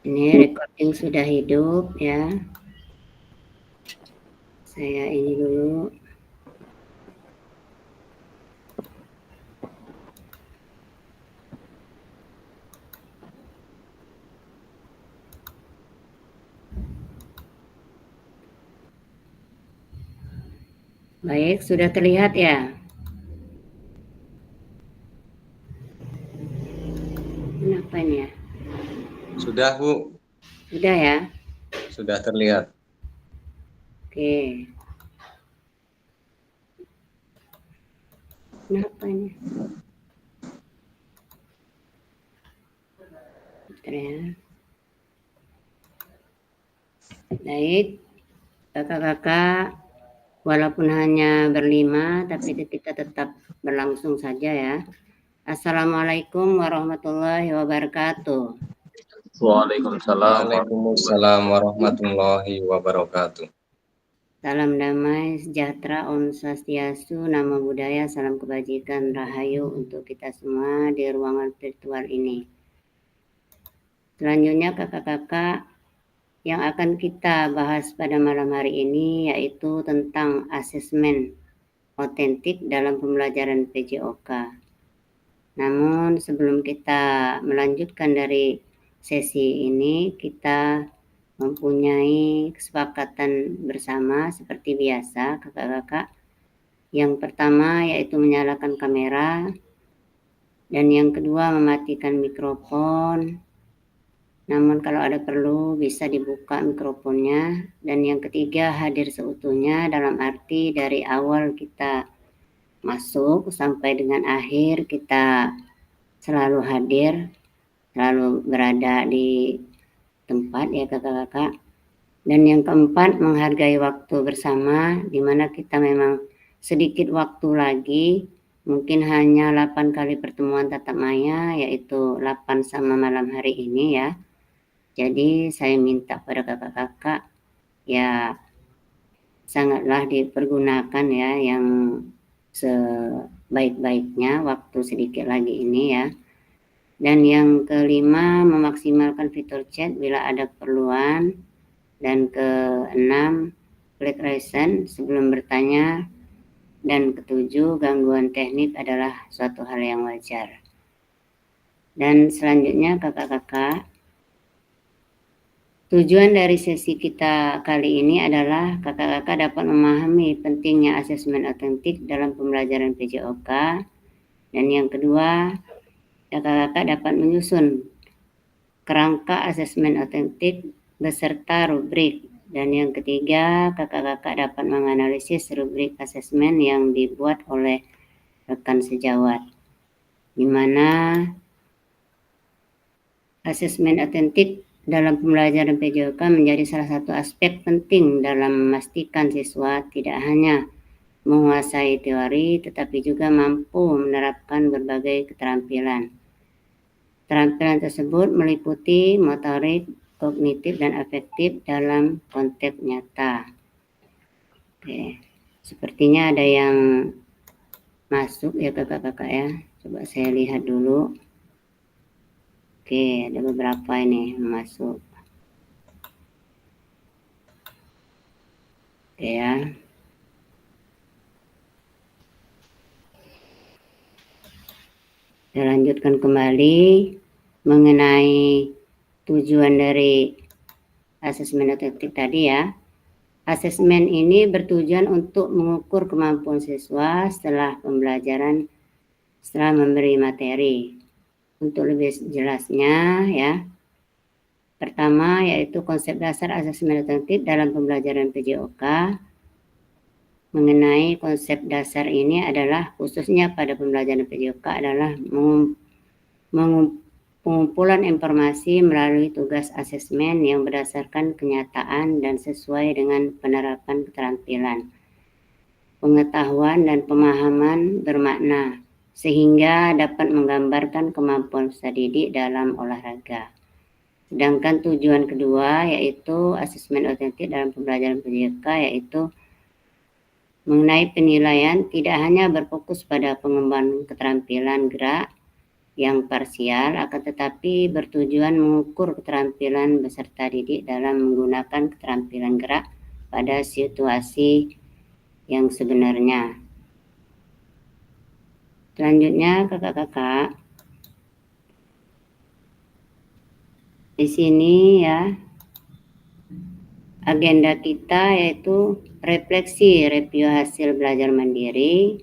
Ini recording sudah hidup ya. Saya ini dulu. Baik, sudah terlihat ya? Kenapa ini ya? Sudah, Bu. Sudah ya? Sudah terlihat. Oke. Kenapa ini? Bentar ya. Baik, kakak-kakak, walaupun hanya berlima, tapi kita tetap berlangsung saja ya. Assalamualaikum warahmatullahi wabarakatuh. Waalaikumsalam warahmatullahi wabarakatuh. Salam damai, sejahtera, Om Swastiastu, Namo Buddhaya, salam kebajikan, rahayu untuk kita semua di ruangan virtual ini. Selanjutnya kakak-kakak, yang akan kita bahas pada malam hari ini yaitu tentang asesmen otentik dalam pembelajaran PJOK. Namun sebelum kita melanjutkan dari sesi ini, kita mempunyai kesepakatan bersama seperti biasa kakak-kakak. Yang pertama yaitu menyalakan kamera, dan yang kedua mematikan mikrofon. Namun kalau ada perlu bisa dibuka mikrofonnya. Dan yang ketiga hadir seutuhnya, dalam arti dari awal kita masuk sampai dengan akhir kita selalu hadir, selalu berada di tempat ya kakak-kakak. Dan yang keempat menghargai waktu bersama, di mana kita memang sedikit waktu lagi, mungkin hanya 8 kali pertemuan tatap maya, yaitu 8 sama malam hari ini ya. Jadi saya minta pada kakak-kakak ya sangatlah dipergunakan ya yang sebaik-baiknya waktu sedikit lagi ini ya. Dan yang kelima memaksimalkan fitur chat bila ada keperluan. Dan keenam klik raisen sebelum bertanya. Dan ketujuh gangguan teknik adalah suatu hal yang wajar. Dan selanjutnya kakak-kakak, tujuan dari sesi kita kali ini adalah kakak-kakak dapat memahami pentingnya asesmen otentik dalam pembelajaran PJOK. Dan yang kedua, kakak-kakak dapat menyusun kerangka asesmen otentik beserta rubrik. Dan yang ketiga, kakak-kakak dapat menganalisis rubrik asesmen yang dibuat oleh rekan sejawat, di mana asesmen otentik dalam pembelajaran PJOK menjadi salah satu aspek penting dalam memastikan siswa tidak hanya menguasai teori, tetapi juga mampu menerapkan berbagai keterampilan. Keterampilan tersebut meliputi motorik, kognitif, dan afektif dalam konteks nyata. Oke, sepertinya ada yang masuk ya kakak-kakak ya. Coba saya lihat dulu. Oke, ada beberapa ini masuk. Oke ya. Saya lanjutkan kembali mengenai tujuan dari asesmen otentik tadi ya. Asesmen ini bertujuan untuk mengukur kemampuan siswa setelah pembelajaran, setelah memberi materi. Untuk lebih jelasnya ya, pertama yaitu konsep dasar asesmen otentik dalam pembelajaran PJOK. Mengenai konsep dasar ini adalah khususnya pada pembelajaran PJOK adalah pengumpulan informasi melalui tugas asesmen yang berdasarkan kenyataan dan sesuai dengan penerapan keterampilan, pengetahuan dan pemahaman bermakna, sehingga dapat menggambarkan kemampuan peserta didik dalam olahraga. Sedangkan tujuan kedua yaitu asesmen otentik dalam pembelajaran PJOK yaitu mengenai penilaian tidak hanya berfokus pada pengembangan keterampilan gerak, yang parsial, akan tetapi bertujuan mengukur keterampilan peserta didik dalam menggunakan keterampilan gerak pada situasi yang sebenarnya. Selanjutnya kakak-kakak, di sini ya agenda kita yaitu refleksi review hasil belajar mandiri,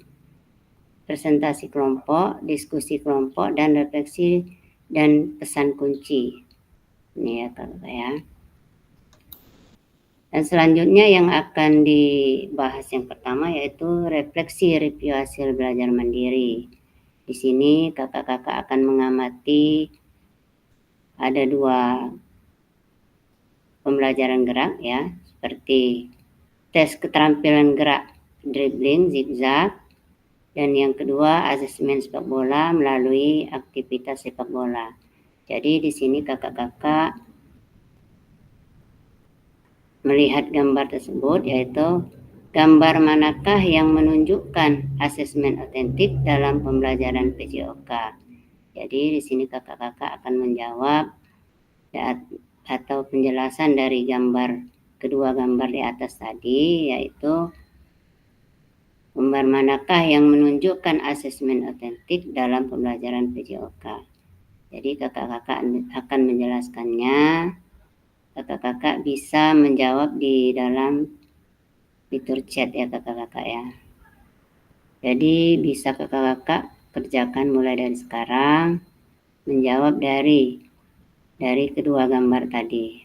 presentasi kelompok, diskusi kelompok, dan refleksi dan pesan kunci. Ini ya kakak ya. Dan selanjutnya yang akan dibahas yang pertama yaitu refleksi review hasil belajar mandiri. Di sini kakak-kakak akan mengamati ada 2 pembelajaran gerak ya, seperti tes keterampilan gerak dribbling zigzag, dan yang kedua asesmen sepak bola melalui aktivitas sepak bola. Jadi di sini kakak-kakak melihat gambar tersebut, yaitu gambar manakah yang menunjukkan asesmen otentik dalam pembelajaran PJOK. Jadi di sini kakak-kakak akan menjawab atau penjelasan dari kedua gambar di atas tadi, yaitu gambar manakah yang menunjukkan asesmen otentik dalam pembelajaran PJOK. Jadi kakak-kakak akan menjelaskannya. Kakak-kakak bisa menjawab di dalam fitur chat ya kakak-kakak ya. Jadi bisa kakak-kakak kerjakan mulai dari sekarang, menjawab dari kedua gambar tadi.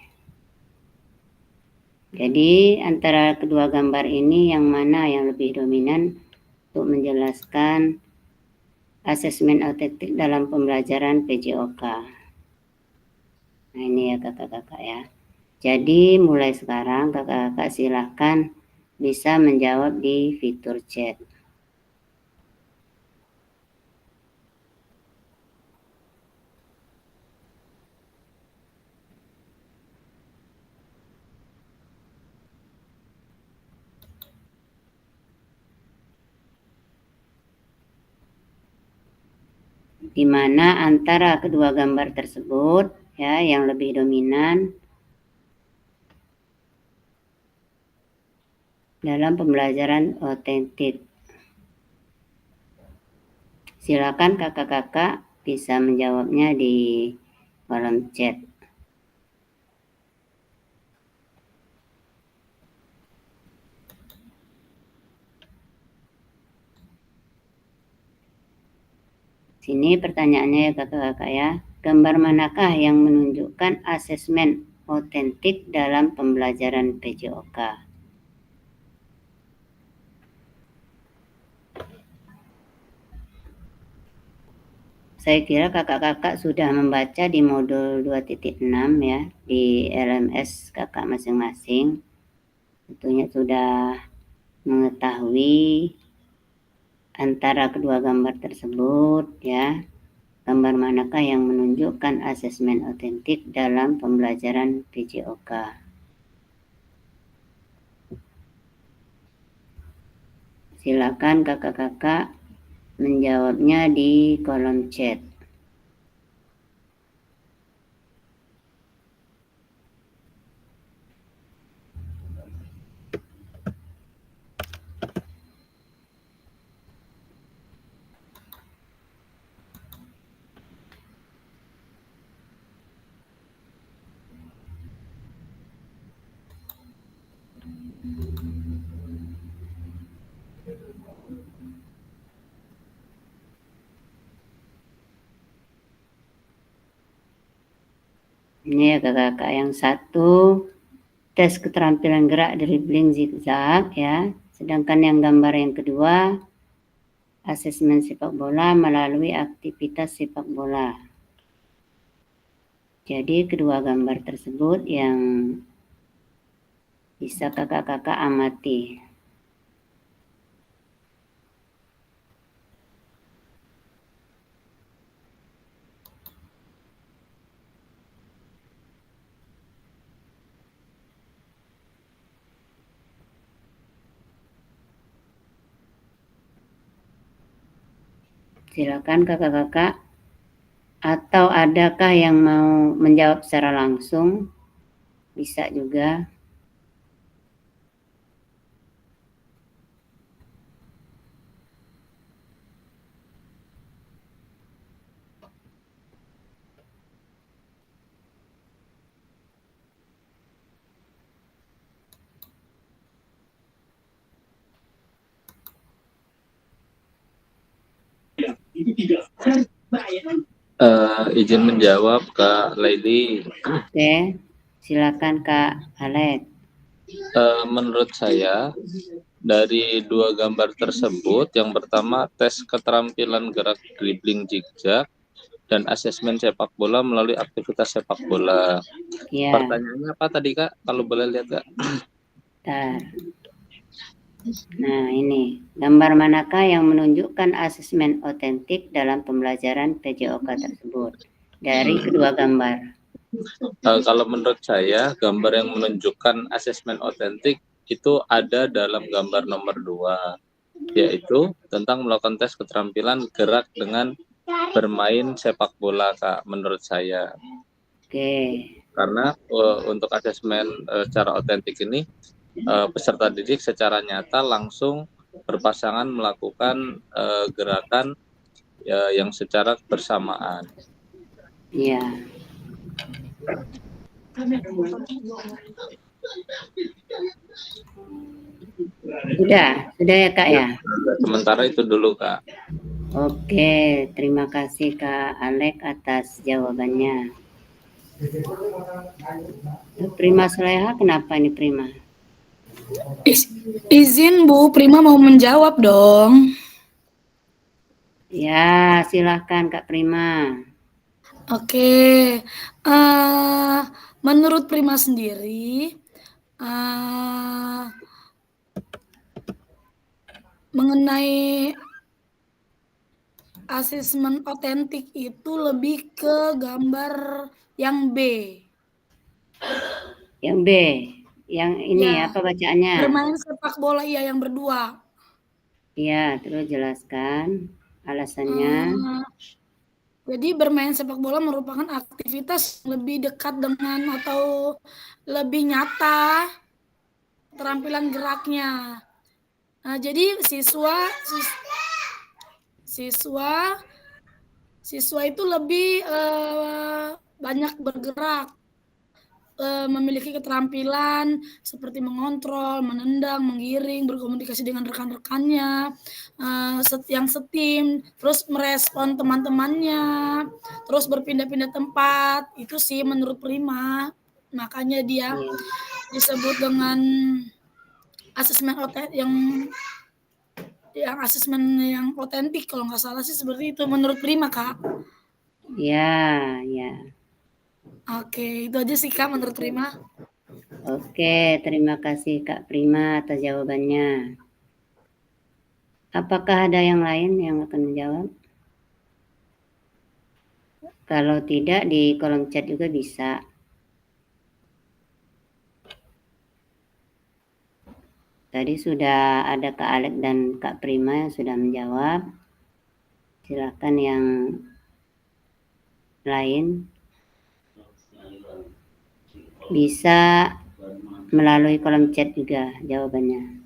Jadi antara kedua gambar ini yang mana yang lebih dominan untuk menjelaskan asesmen otentik dalam pembelajaran PJOK. Nah ini ya kakak-kakak ya. Jadi mulai sekarang kakak-kakak silahkan bisa menjawab di fitur chat. Di mana antara kedua gambar tersebut ya yang lebih dominan dalam pembelajaran otentik. Silakan kakak-kakak bisa menjawabnya di kolom chat. Sini pertanyaannya ya kakak-kakak ya. Gambar manakah yang menunjukkan asesmen otentik dalam pembelajaran PJOK? Saya kira kakak-kakak sudah membaca di modul 2.6 ya, di LMS kakak masing-masing. Tentunya sudah mengetahui antara kedua gambar tersebut ya, gambar manakah yang menunjukkan asesmen otentik dalam pembelajaran PJOK. Silakan kakak-kakak menjawabnya di kolom chat. Ini ya kakak-kakak, yang satu tes keterampilan gerak dribbling zigzag ya. Sedangkan yang gambar yang kedua asesmen sepak bola melalui aktivitas sepak bola. Jadi kedua gambar tersebut yang bisa kakak-kakak amati. Silakan kakak-kakak Atau adakah yang mau menjawab secara langsung? Bisa juga. Izin menjawab Kak Lady. Oke, silakan Kak Alex. Menurut saya dari dua gambar tersebut, yang pertama tes keterampilan gerak dribbling zigzag dan asesmen sepak bola melalui aktivitas sepak bola. Ya, Pertanyaannya apa tadi Kak? Kalau boleh lihat Kak. bentar. Nah, ini gambar manakah yang menunjukkan asesmen otentik dalam pembelajaran PJOK tersebut? Dari kedua gambar. Kalau menurut saya, gambar yang menunjukkan asesmen otentik itu ada dalam gambar nomor 2, yaitu tentang melakukan tes keterampilan gerak dengan bermain sepak bola, Kak, menurut saya. Oke. Karena untuk asesmen secara otentik ini, peserta didik secara nyata langsung berpasangan melakukan gerakan yang secara bersamaan. Iya. Sudah ya Kak ya? Sementara itu dulu Kak. Oke, terima kasih Kak Alex atas jawabannya. Prima Soleha, kenapa ini Prima? Izin Bu, Prima mau menjawab dong. Ya, silahkan Kak Prima. Oke, menurut Prima sendiri, mengenai asesmen otentik itu lebih ke gambar yang B. Yang B, yang ini Ya, apa bacaannya? bermain sepak bola iya yang berdua. Iya, terus jelaskan alasannya. Jadi bermain sepak bola merupakan aktivitas lebih dekat dengan atau lebih nyata keterampilan geraknya. Nah, jadi siswa itu lebih banyak bergerak, memiliki keterampilan seperti mengontrol, menendang, menggiring, berkomunikasi dengan rekan-rekannya, yang setim, terus merespon teman-temannya, terus berpindah-pindah tempat. Itu sih menurut Prima. Makanya dia disebut dengan asesmen yang otentik, kalau nggak salah sih seperti itu menurut Prima, Kak. Ya, ya. Oke, itu aja sih Kak menurut Prima. Oke, terima kasih Kak Prima atas jawabannya. Apakah ada yang lain yang akan menjawab? Kalau tidak, di kolom chat juga bisa. Tadi sudah ada Kak Alex dan Kak Prima yang sudah menjawab. Silakan yang lain. Bisa melalui kolom chat juga jawabannya.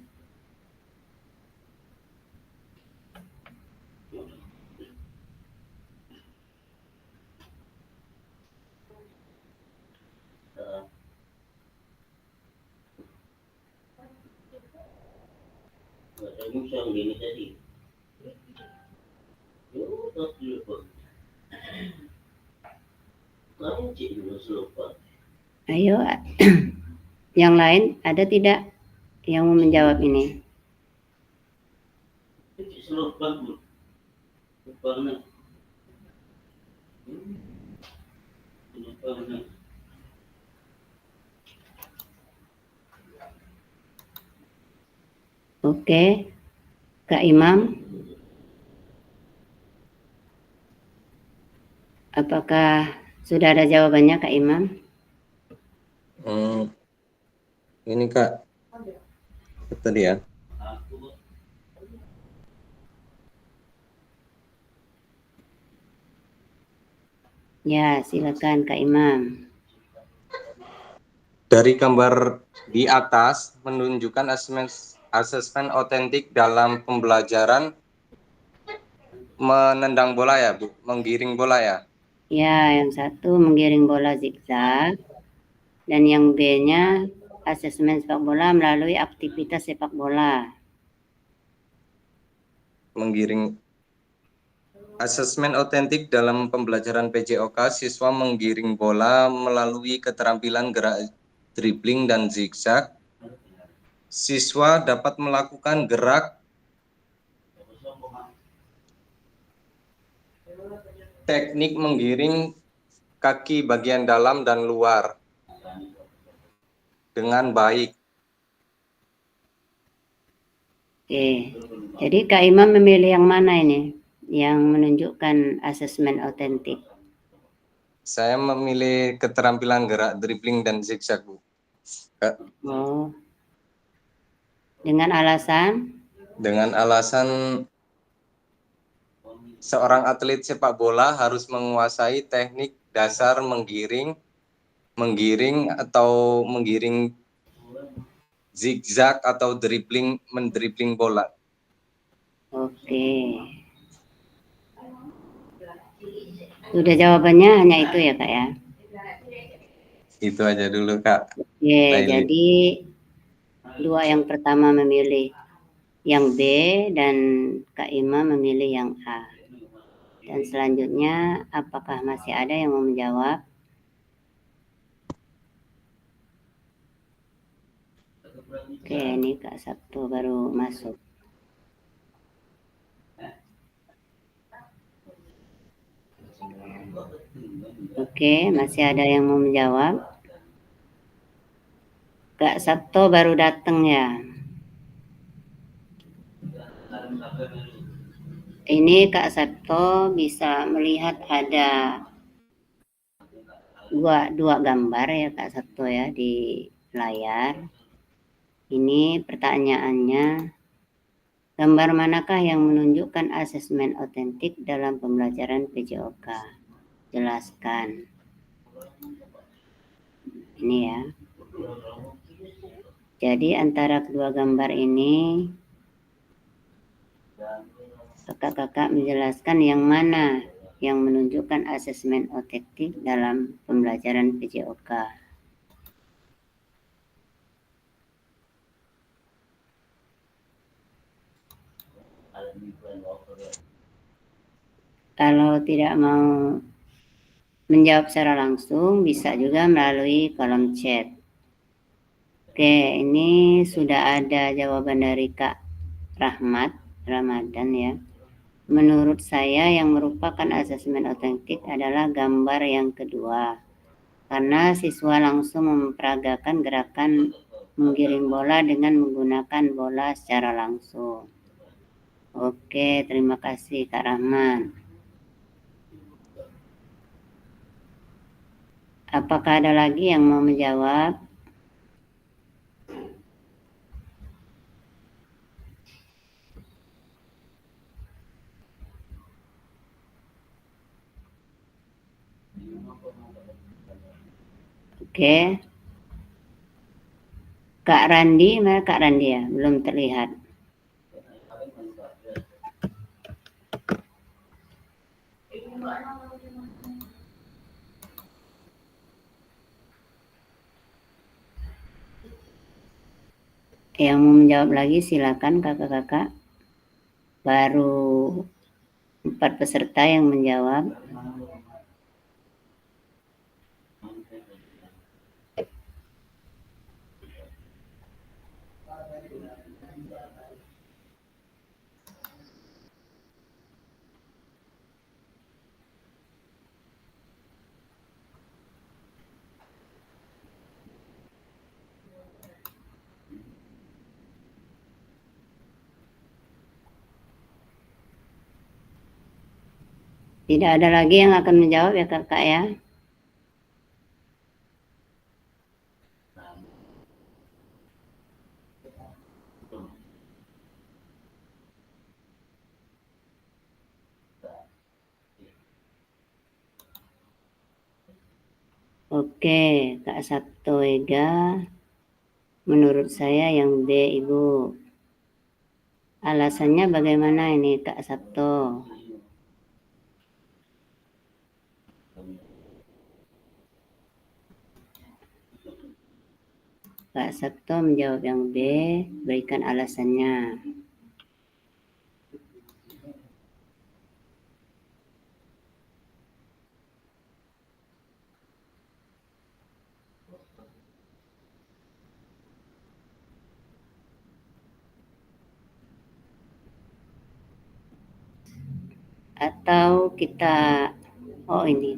Ayo, yang lain ada tidak yang mau menjawab ini? Oke, Kak Imam, apakah sudah ada jawabannya Kak Imam? Ini Kak, tadi ya. Ya, silakan Kak Imam. Dari gambar di atas menunjukkan asesmen otentik dalam pembelajaran menendang bola ya, Bu, menggiring bola ya. Ya, yang satu menggiring bola zigzag dan yang B-nya asesmen sepak bola melalui aktivitas sepak bola. Menggiring asesmen otentik dalam pembelajaran PJOK, siswa menggiring bola melalui keterampilan gerak dribbling dan zigzag. Siswa dapat melakukan gerak teknik menggiring kaki bagian dalam dan luar dengan baik. Oke, jadi Kak Imam memilih yang mana ini? Yang menunjukkan asesmen otentik. Saya memilih keterampilan gerak dribbling dan zigzag, Bu. Oh. Dengan alasan? Dengan alasan seorang atlet sepak bola harus menguasai teknik dasar menggiring atau menggiring zigzag atau mendribling bola. Oke. Sudah jawabannya hanya itu ya Kak ya? Itu aja dulu Kak. Oke, Laili. jadi dua yang pertama memilih yang B dan Kak Ima memilih yang A. Dan selanjutnya apakah masih ada yang mau menjawab? Oke, ini Kak Sabtu baru masuk. Oke, masih ada yang mau menjawab? Kak Sabto baru datang ya. Ini Kak Sabto bisa melihat ada dua gambar ya Kak Sabto ya di layar. Ini pertanyaannya, gambar manakah yang menunjukkan asesmen otentik dalam pembelajaran PJOK? Jelaskan. Ini ya. Jadi antara kedua gambar ini kakak-kakak menjelaskan yang mana yang menunjukkan asesmen otentik dalam pembelajaran PJOK. Kalau tidak mau menjawab secara langsung, bisa juga melalui kolom chat. Oke, ini sudah ada jawaban dari Kak Ramadan ya. Menurut saya yang merupakan asesmen otentik adalah gambar yang kedua. Karena siswa langsung memperagakan gerakan menggiring bola dengan menggunakan bola secara langsung. Oke, terima kasih Kak Rahman. Apakah ada lagi yang mau menjawab? Oke. Kak Randi, mana Kak Randi ya? Belum terlihat. Yang mau menjawab lagi silakan kakak-kakak. Baru 4 peserta yang menjawab. Tidak ada lagi yang akan menjawab ya kakak ya. Oke, Kak Sabto Ega, menurut saya yang B, Ibu. Alasannya bagaimana ini, Kak Sabto? Kak Sabto menjawab yang B, berikan alasannya. Atau kita, oh ini.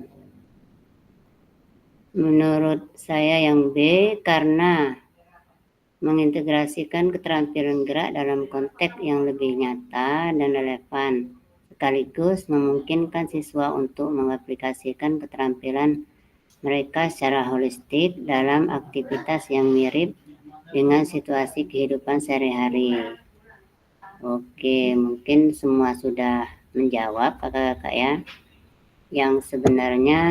Menurut saya yang B, karena mengintegrasikan keterampilan gerak dalam konteks yang lebih nyata dan relevan, sekaligus memungkinkan siswa untuk mengaplikasikan keterampilan mereka secara holistik dalam aktivitas yang mirip dengan situasi kehidupan sehari-hari. Oke, mungkin semua sudah menjawab kakak-kakak ya. Yang sebenarnya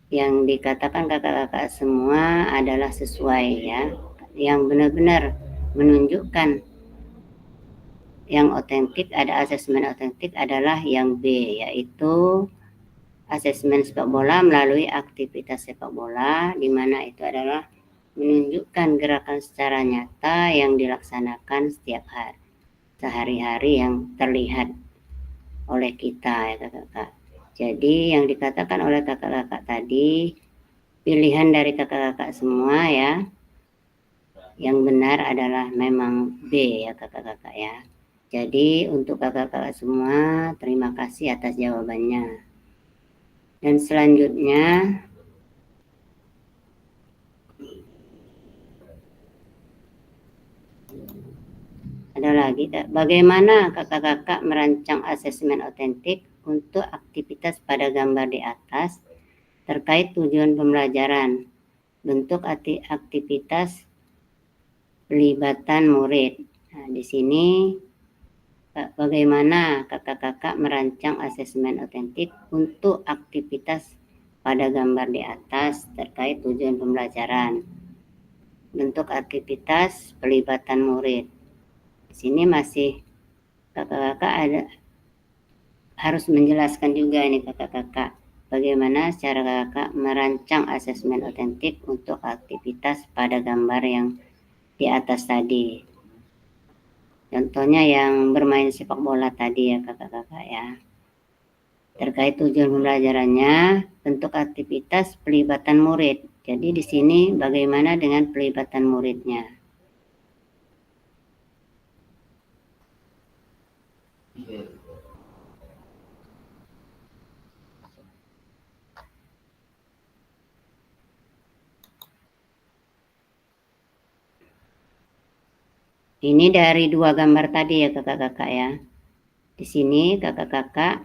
yang dikatakan kakak-kakak semua adalah sesuai ya. Yang benar-benar menunjukkan yang otentik, ada asesmen otentik adalah yang B, yaitu asesmen sepak bola melalui aktivitas sepak bola, di mana itu adalah menunjukkan gerakan secara nyata yang dilaksanakan setiap hari, sehari-hari yang terlihat oleh kita ya kakak-kakak. Jadi yang dikatakan oleh kakak-kakak tadi, pilihan dari kakak-kakak semua ya, yang benar adalah memang B ya kakak-kakak ya. Jadi untuk kakak-kakak semua, terima kasih atas jawabannya. Dan selanjutnya, ada lagi, bagaimana kakak-kakak merancang asesmen otentik untuk aktivitas pada gambar di atas terkait tujuan pembelajaran, bentuk aktivitas, pelibatan murid. Nah, di sini bagaimana kakak-kakak merancang asesmen otentik untuk aktivitas pada gambar di atas terkait tujuan pembelajaran, bentuk aktivitas, pelibatan murid. Di sini masih kakak-kakak harus menjelaskan juga ini kakak-kakak bagaimana cara kakak merancang asesmen otentik untuk aktivitas pada gambar yang di atas tadi. Contohnya yang bermain sepak bola tadi ya kakak-kakak ya. Terkait tujuan pembelajarannya, bentuk aktivitas, pelibatan murid. Jadi di sini bagaimana dengan pelibatan muridnya? Ini dari dua gambar tadi ya kakak-kakak ya. Di sini kakak-kakak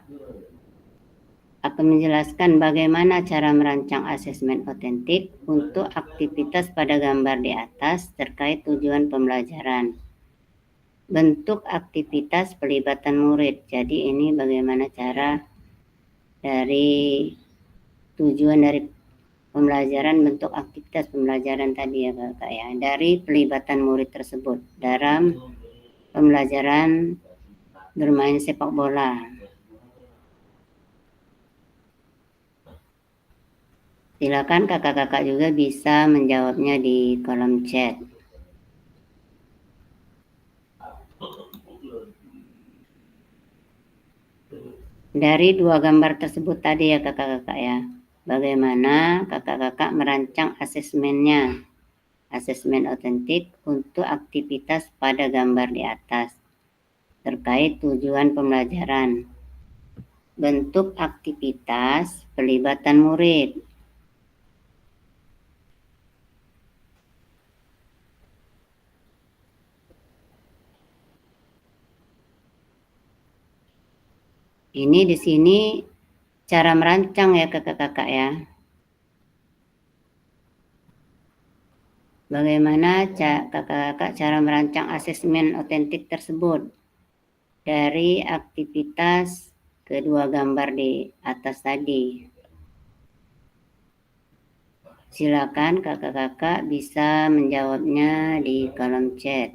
akan menjelaskan bagaimana cara merancang asesmen otentik untuk aktivitas pada gambar di atas terkait tujuan pembelajaran. Bentuk aktivitas, pelibatan murid. Jadi ini bagaimana cara dari tujuan dari pembelajaran, bentuk aktivitas pembelajaran tadi ya kakak ya, dari pelibatan murid tersebut dalam pembelajaran bermain sepak bola. Silakan kakak-kakak juga bisa menjawabnya di kolom chat. Dari dua gambar tersebut tadi ya kakak-kakak ya, bagaimana kakak-kakak merancang asesmennya, asesmen otentik untuk aktivitas pada gambar di atas terkait tujuan pembelajaran, bentuk aktivitas, pelibatan murid. Ini di sini cara merancang ya kakak-kakak ya. Bagaimana kakak-kakak cara merancang asesmen otentik tersebut dari aktivitas kedua gambar di atas tadi. Silakan kakak-kakak bisa menjawabnya di kolom chat.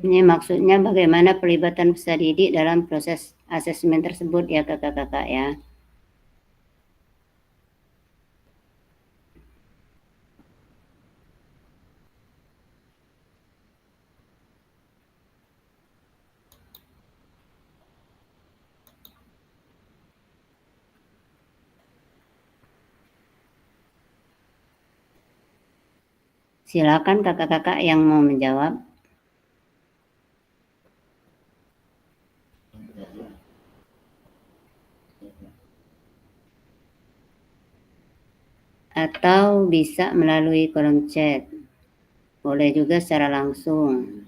Ini maksudnya bagaimana pelibatan peserta didik dalam proses asesmen tersebut ya kakak-kakak ya. Silakan kakak-kakak yang mau menjawab. Atau bisa melalui kolom chat. Boleh juga secara langsung.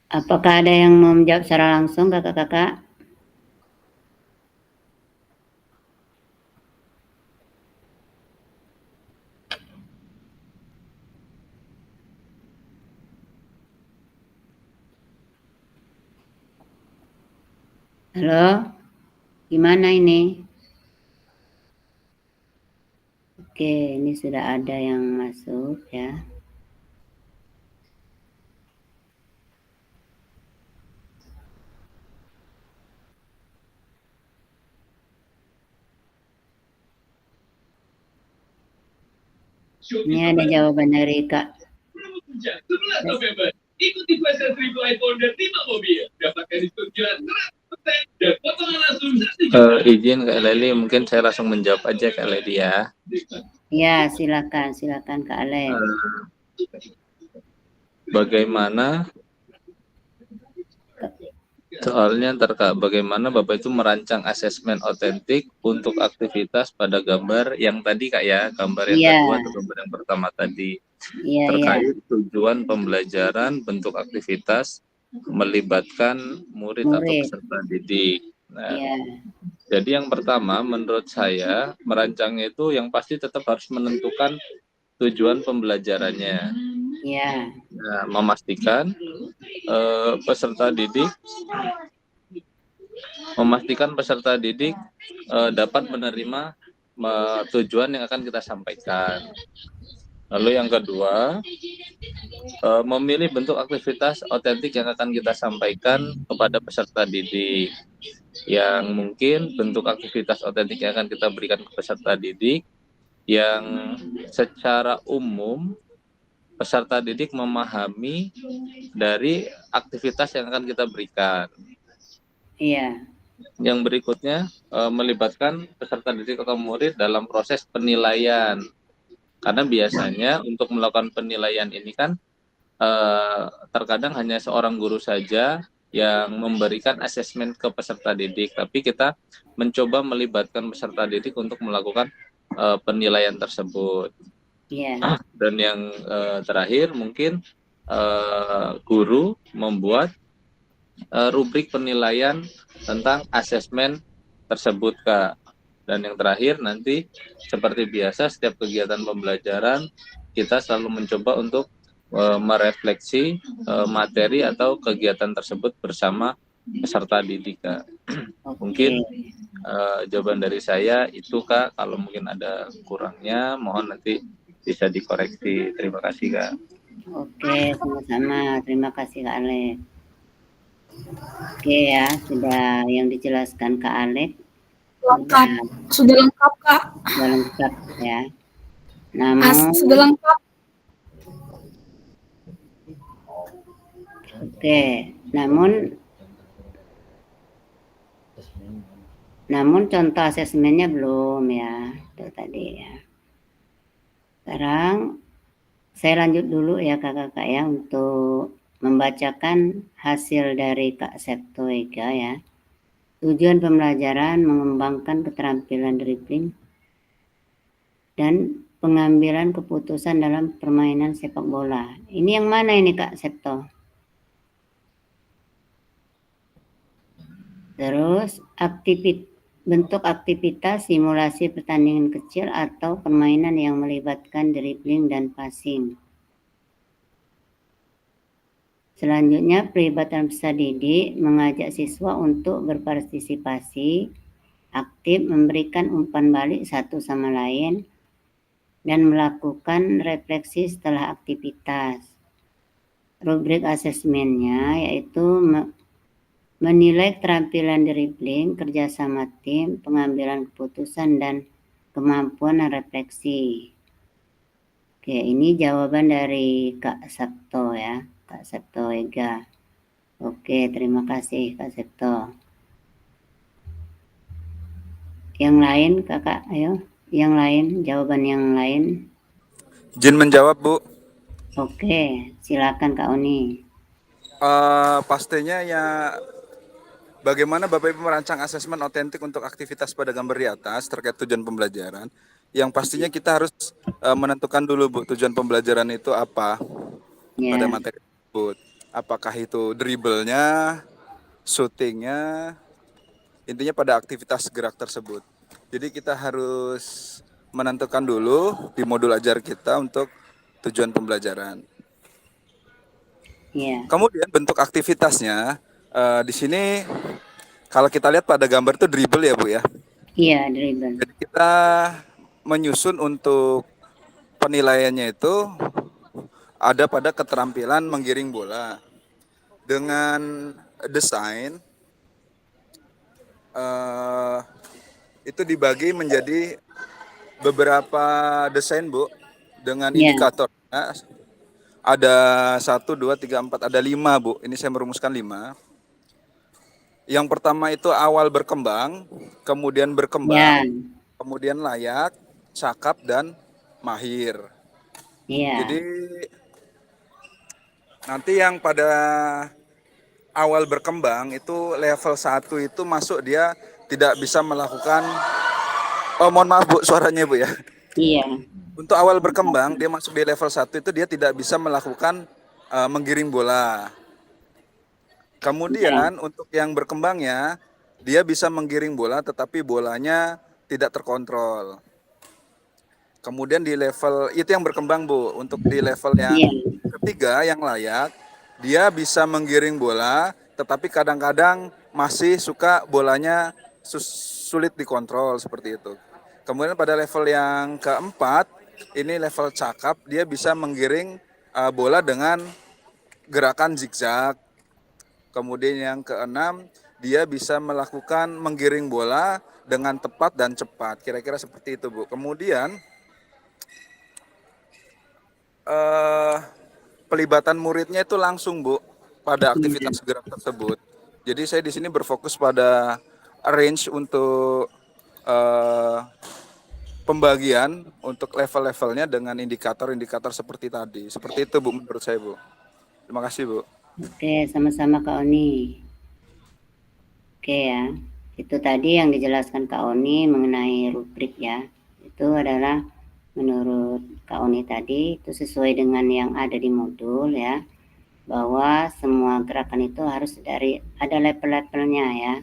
Apakah ada yang mau menjawab secara langsung kakak-kakak? Halo, gimana ini? Oke, ini sudah ada yang masuk ya. Ini ada jawaban dari Kak. 11 November, ikuti flash sale 1000 iPhone dan 5 mobil. Dapatkan diskon gila 100% dan potongan langsung Izin Kak Leli, mungkin saya langsung menjawab aja Kak Leli ya. Ya, silakan Kak Alex. Bagaimana soalnya bagaimana Bapak itu merancang asesmen otentik untuk aktivitas pada gambar yang tadi Kak ya, gambar yang kedua atau gambar yang pertama tadi, terkait tujuan pembelajaran, bentuk aktivitas, melibatkan murid atau peserta didik. Nah, jadi yang pertama menurut saya merancangnya itu yang pasti tetap harus menentukan tujuan pembelajarannya. Nah, memastikan peserta didik dapat menerima tujuan yang akan kita sampaikan. Lalu yang kedua, memilih bentuk aktivitas otentik yang akan kita sampaikan kepada peserta didik. Yang mungkin bentuk aktivitas otentik yang akan kita berikan ke peserta didik yang secara umum peserta didik memahami dari aktivitas yang akan kita berikan. Yang berikutnya melibatkan peserta didik atau murid dalam proses penilaian. Karena biasanya untuk melakukan penilaian ini kan terkadang hanya seorang guru saja yang memberikan asesmen ke peserta didik, tapi kita mencoba melibatkan peserta didik untuk melakukan penilaian tersebut. Dan yang terakhir mungkin guru membuat rubrik penilaian tentang asesmen tersebut Kak. Dan yang terakhir nanti seperti biasa setiap kegiatan pembelajaran kita selalu mencoba untuk merefleksi materi atau kegiatan tersebut bersama peserta didik Kak. Mungkin jawaban dari saya itu Kak, kalau mungkin ada kurangnya mohon nanti bisa dikoreksi. Terima kasih Kak. Oke, sama-sama. Terima kasih Kak Alex. Oke ya, sudah yang dijelaskan Kak Alex. Sudah lengkap Kak. Sudah lengkap ya. Namun sudah lengkap. Oke, namun contoh asesmennya belum ya, itu tadi ya. Sekarang saya lanjut dulu ya kakak-kakak ya untuk membacakan hasil dari Kak Septo Ega ya. Tujuan pembelajaran mengembangkan keterampilan dribbling dan pengambilan keputusan dalam permainan sepak bola. Ini yang mana ini Kak Septo? Terus bentuk aktivitas simulasi pertandingan kecil atau permainan yang melibatkan dribbling dan passing. Selanjutnya, pelibatan peserta didik mengajak siswa untuk berpartisipasi aktif, memberikan umpan balik satu sama lain, dan melakukan refleksi setelah aktivitas. Rubrik asesmennya yaitu menilai keterampilan dribbling, kerjasama tim, pengambilan keputusan, dan kemampuan refleksi. Oke, ini jawaban dari Kak Sabto ya, Kak Sabto Ega. Oke, terima kasih Kak Sabto. Yang lain kakak, ayo. Yang lain, jawaban yang lain. Izin menjawab, Bu. Oke, silakan Kak Oni. Pastinya ya bagaimana Bapak Ibu merancang asesmen otentik untuk aktivitas pada gambar di atas terkait tujuan pembelajaran. Yang pastinya kita harus menentukan dulu, Bu, tujuan pembelajaran itu apa pada Ya, materi tersebut. Apakah itu dribblenya, shootingnya, intinya pada aktivitas gerak tersebut. Jadi kita harus menentukan dulu di modul ajar kita untuk tujuan pembelajaran. ya, Kemudian bentuk aktivitasnya di sini kalau kita lihat pada gambar itu dribble ya, Bu ya. iya dribble. Jadi kita menyusun untuk penilaiannya itu ada pada keterampilan menggiring bola dengan desain itu dibagi menjadi beberapa desain, Bu, dengan Ya, indikator. Ada 1, 2, 3, 4, ada 5, Bu. Ini saya merumuskan 5. Yang pertama itu awal berkembang, kemudian ya, berkembang, kemudian layak, cakap, dan mahir. ya, Jadi nanti yang pada awal berkembang itu level 1 itu masuk dia tidak bisa melakukan, oh mohon maaf Bu suaranya Bu ya. iya, Untuk awal berkembang dia masuk di level 1 itu dia tidak bisa melakukan menggiring bola. Kemudian untuk yang berkembangnya dia bisa menggiring bola tetapi bolanya tidak terkontrol. Kemudian di level itu yang berkembang, Bu. Untuk di level yang iya, ketiga yang layak, dia bisa menggiring bola tetapi kadang-kadang masih suka bolanya sulit dikontrol seperti itu. Kemudian pada level yang keempat, ini level cakap, dia bisa menggiring bola dengan gerakan zigzag. Kemudian yang keenam, dia bisa melakukan menggiring bola dengan tepat dan cepat. Kira-kira seperti itu, Bu. Kemudian pelibatan muridnya itu langsung, Bu, pada aktivitas gerak tersebut. Jadi saya di sini berfokus pada range untuk pembagian untuk level-levelnya dengan indikator-indikator seperti tadi. Seperti itu, Bu, menurut saya, Bu. Terima kasih, Bu. Oke, sama-sama Kak Oni. Oke ya, itu tadi yang dijelaskan Kak Oni mengenai rubrik ya. Itu adalah menurut Kak Oni tadi itu sesuai dengan yang ada di modul ya, bahwa semua gerakan itu harus ada level-levelnya ya.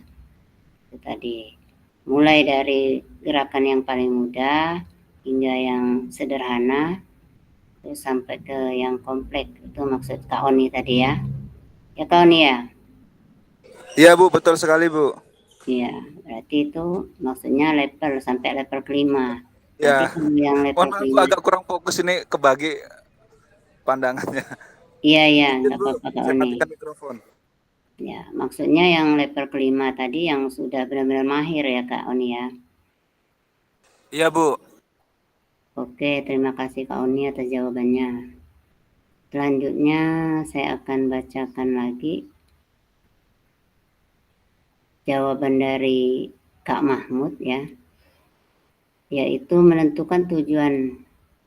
Itu tadi. Mulai dari gerakan yang paling mudah hingga yang sederhana terus sampai ke yang kompleks. Itu maksud Kak Oni tadi ya. Ya Kak Oni ya? Iya, Bu, betul sekali, Bu. Iya, berarti itu maksudnya level sampai level kelima. Ya, Nanti yang level mohon maaf, Bu, kelima. agak kurang fokus ini kebagi pandangannya. Iya, Izin, nggak Bu, apa-apa Kak saya Oni. matikan mikrofon. Ya, maksudnya yang level kelima tadi yang sudah benar-benar mahir ya Kak Oni ya. Iya, Bu. Oke, terima kasih Kak Oni atas jawabannya. Selanjutnya saya akan bacakan lagi jawaban dari Kak Mahmud ya, yaitu menentukan tujuan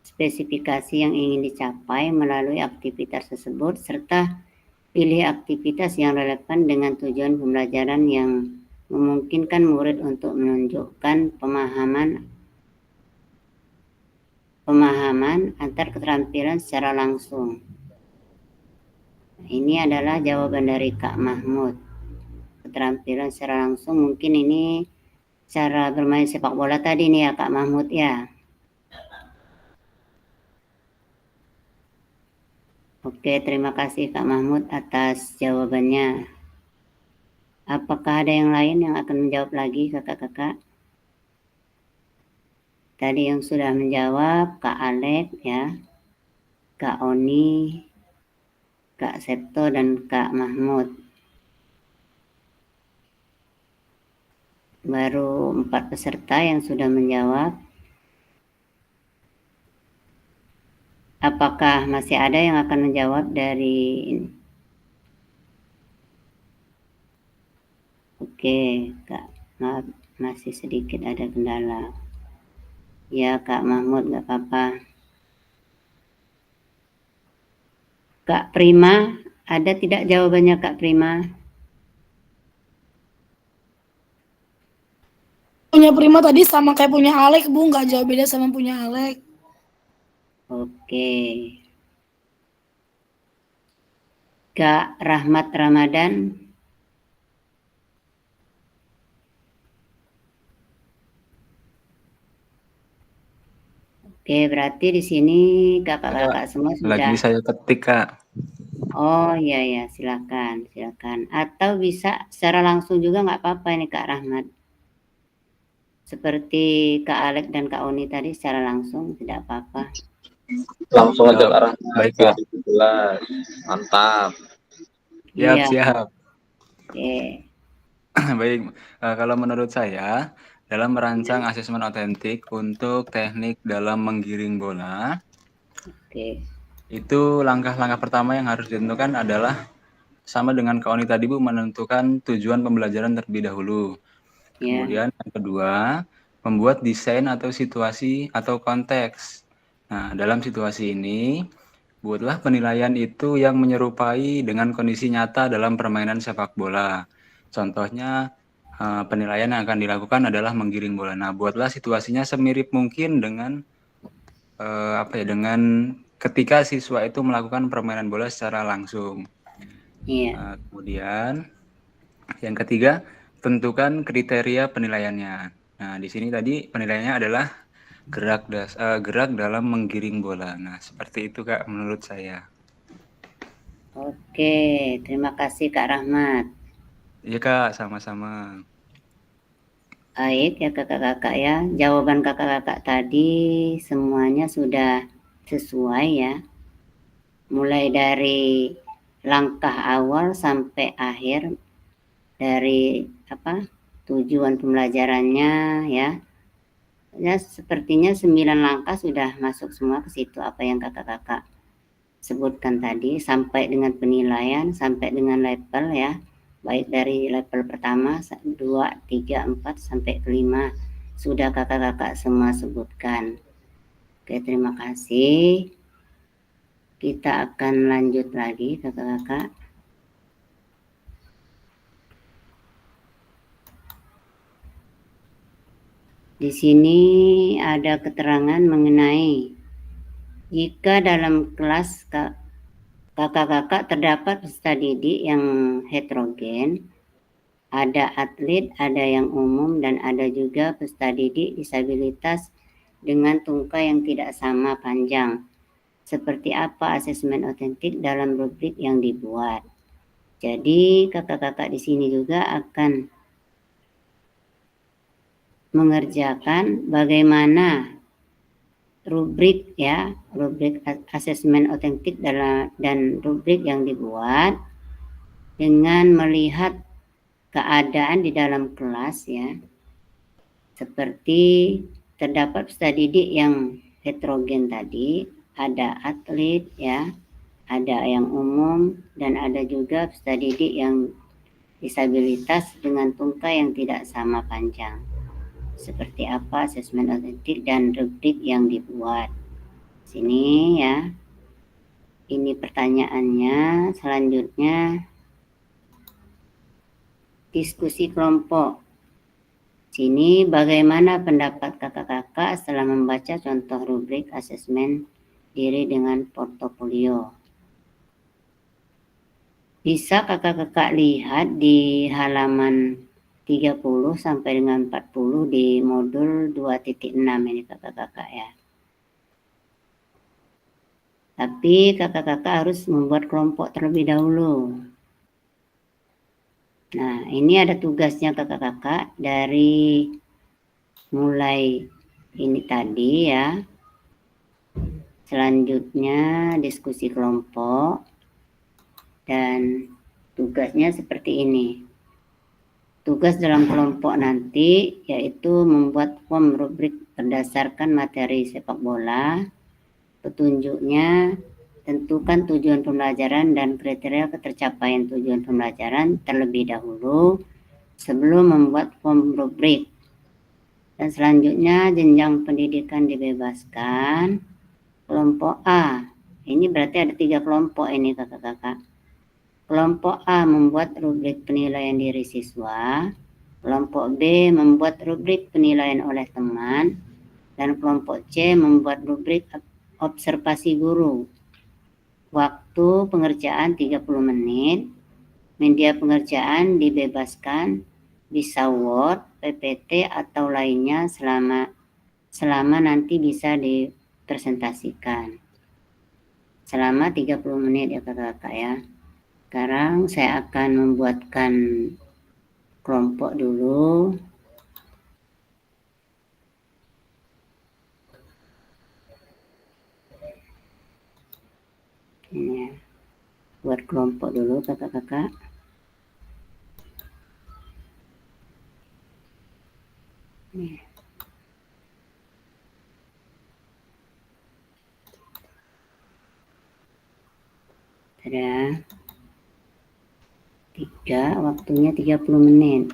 spesifikasi yang ingin dicapai melalui aktivitas tersebut, serta pilih aktivitas yang relevan dengan tujuan pembelajaran yang memungkinkan murid untuk menunjukkan pemahaman antar keterampilan secara langsung. Ini adalah jawaban dari Kak Mahmud. Keterampilan secara langsung, mungkin ini cara bermain sepak bola tadi nih ya Kak Mahmud ya. Oke, terima kasih Kak Mahmud atas jawabannya. Apakah ada yang lain yang akan menjawab lagi kakak-kakak? Tadi yang sudah menjawab Kak Alek ya, Kak Oni, Kak Septo, dan Kak Mahmud. Baru 4 peserta yang sudah menjawab. Apakah masih ada yang akan menjawab dari ini? Oke, Kak, maaf, masih sedikit ada kendala. Ya, Kak Mahmud, nggak apa-apa. Kak Prima, ada tidak jawabannya Kak Prima? Punya Prima tadi sama kayak punya Alek, Bu, nggak jauh beda sama punya Alek. Oke. Kak Rahmat Ramadan. Oke, berarti di sini kakak-kakak semua sudah. Lagi saya ketik, Kak. Oh iya ya, silakan. Atau bisa secara langsung juga nggak apa-apa ini Kak Rahmat. Seperti Kak Alek dan Kak Oni tadi secara langsung tidak apa-apa. Langsung aja Kak Rahmat. Baik, Kak. Mantap. Iya. Siap. Oke. Baik, kalau menurut saya dalam merancang asesmen otentik untuk teknik dalam menggiring bola, Oke. itu langkah-langkah pertama yang harus ditentukan adalah sama dengan Kak Oni tadi, Bu, menentukan tujuan pembelajaran terlebih dahulu. Ya. Kemudian yang kedua, membuat desain atau situasi atau konteks. Nah, dalam situasi ini, buatlah penilaian itu yang menyerupai dengan kondisi nyata dalam permainan sepak bola. Contohnya, penilaian yang akan dilakukan adalah menggiring bola. Nah, buatlah situasinya semirip mungkin dengan dengan ketika siswa itu melakukan permainan bola secara langsung. Iya. Kemudian yang ketiga, tentukan kriteria penilaiannya. Nah, di sini tadi penilaiannya adalah gerak dalam menggiring bola. Nah, seperti itu Kak menurut saya. Oke, terima kasih Kak Rahmat. Iya Kak, sama-sama. Baik ya kakak-kakak ya, jawaban kakak-kakak tadi semuanya sudah sesuai ya. Mulai dari langkah awal sampai akhir dari tujuan pembelajarannya ya. Ya sepertinya 9 langkah sudah masuk semua ke situ apa yang kakak-kakak sebutkan tadi, sampai dengan penilaian, sampai dengan level ya. Baik dari level pertama, 2, 3, 4 sampai ke 5 sudah kakak-kakak semua sebutkan. Oke, terima kasih. Kita akan lanjut lagi kakak-kakak. Di sini ada keterangan mengenai jika dalam kelas kakak-kakak terdapat peserta didik yang heterogen, ada atlet, ada yang umum, dan ada juga peserta didik disabilitas dengan tungkai yang tidak sama panjang. Seperti apa asesmen otentik dalam rubrik yang dibuat? Jadi kakak-kakak di sini juga akan mengerjakan bagaimana rubrik asesmen otentik dan rubrik yang dibuat dengan melihat keadaan di dalam kelas ya, seperti terdapat peserta didik yang heterogen tadi, ada atlet ya, ada yang umum, dan ada juga peserta didik yang disabilitas dengan tungkai yang tidak sama panjang. Seperti apa asesmen otentik dan rubrik yang dibuat. Sini ya. Ini pertanyaannya. Selanjutnya diskusi kelompok. Sini bagaimana pendapat kakak-kakak setelah membaca contoh rubrik asesmen diri dengan portofolio. Bisa kakak-kakak lihat di halaman 30 sampai dengan 40 di modul 2.6 ini kakak-kakak ya. Tapi kakak-kakak harus membuat kelompok terlebih dahulu. Nah, ini ada tugasnya kakak-kakak dari mulai ini tadi ya. Selanjutnya diskusi kelompok dan tugasnya seperti ini. Tugas dalam kelompok nanti yaitu membuat form rubrik berdasarkan materi sepak bola. Petunjuknya, tentukan tujuan pembelajaran dan kriteria ketercapaian tujuan pembelajaran terlebih dahulu sebelum membuat form rubrik. Dan selanjutnya jenjang pendidikan dibebaskan. Kelompok A, ini berarti ada 3 kelompok ini kakak-kakak. Kelompok A membuat rubrik penilaian diri siswa. Kelompok B membuat rubrik penilaian oleh teman. Dan kelompok C membuat rubrik observasi guru. Waktu pengerjaan 30 menit. Media pengerjaan dibebaskan, bisa Word, PPT atau lainnya selama nanti bisa dipresentasikan. Selama 30 menit ya kakak-kakak ya. Sekarang saya akan membuatkan kelompok dulu. Ini ya. Buat kelompok dulu kakak-kakak. Nih. Ada 3, waktunya 30 menit.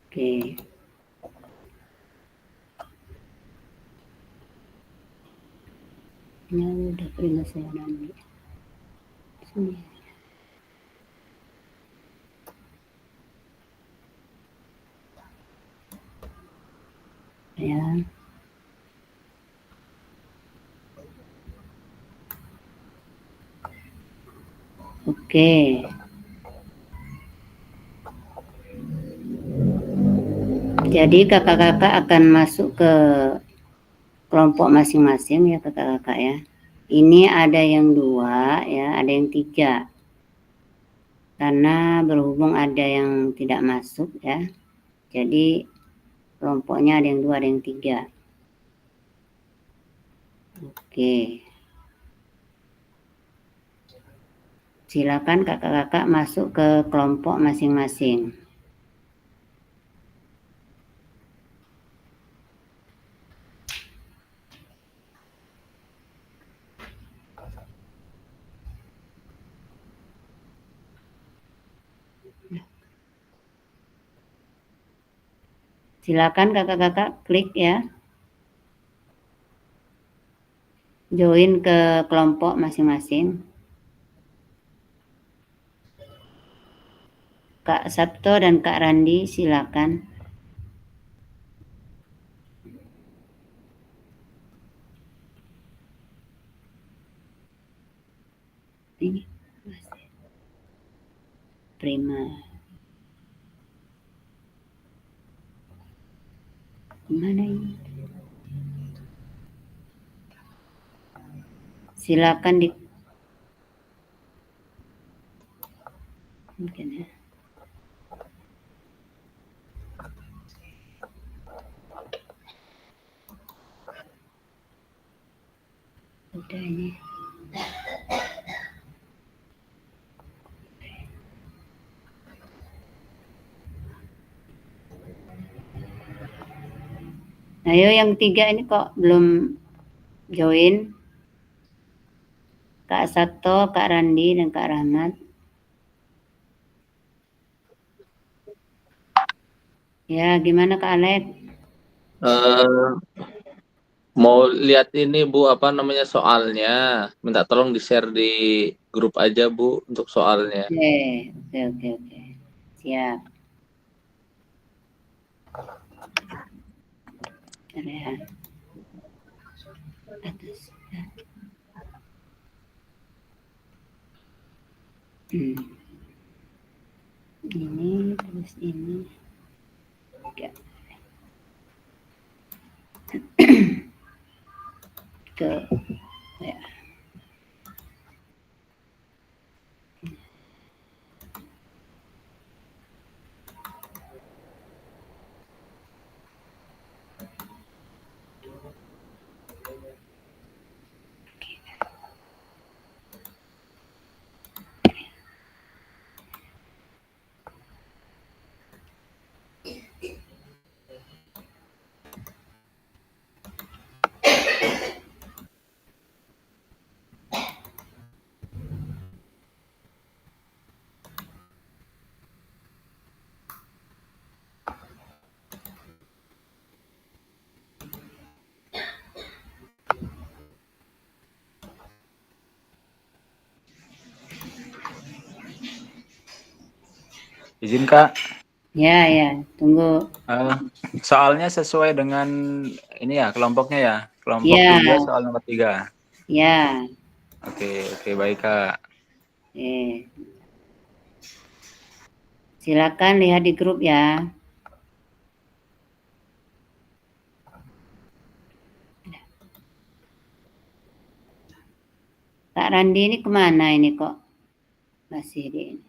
Oke. Ini udah pernah saya ambil. Sini. Ya. Oke. Jadi kakak-kakak akan masuk ke kelompok masing-masing ya kakak-kakak ya. Ini ada yang 2 ya, ada yang 3. Karena berhubung ada yang tidak masuk ya. Jadi kelompoknya ada yang 2, ada yang 3. Oke. Silakan kakak-kakak masuk ke kelompok masing-masing. Silakan kakak-kakak klik ya. Join ke kelompok masing-masing. Kak Sabto dan Kak Randi silakan. Ini Prima. Mana ini? Silakan di mungkin ya. Udah ini. Ayo yang 3 ini kok belum join. Kak Sabto, Kak Randi, dan Kak Rahmat. Ya, gimana Kak Alek? Eh, mau lihat ini Bu, apa namanya soalnya? Minta tolong di-share di grup aja Bu untuk soalnya. Oke. Siap. Bentar ya. Atas. Ini terus ini. Enggak. Ke ya. Izin Kak, Ya, tunggu. soalnya sesuai dengan ini ya kelompoknya ya, kelompok Ya, 3 soal nomor 3. ya. Oke baik Kak. Oke. Silakan lihat di grup ya. Kak Randi ini kemana ini kok? Masih di ini.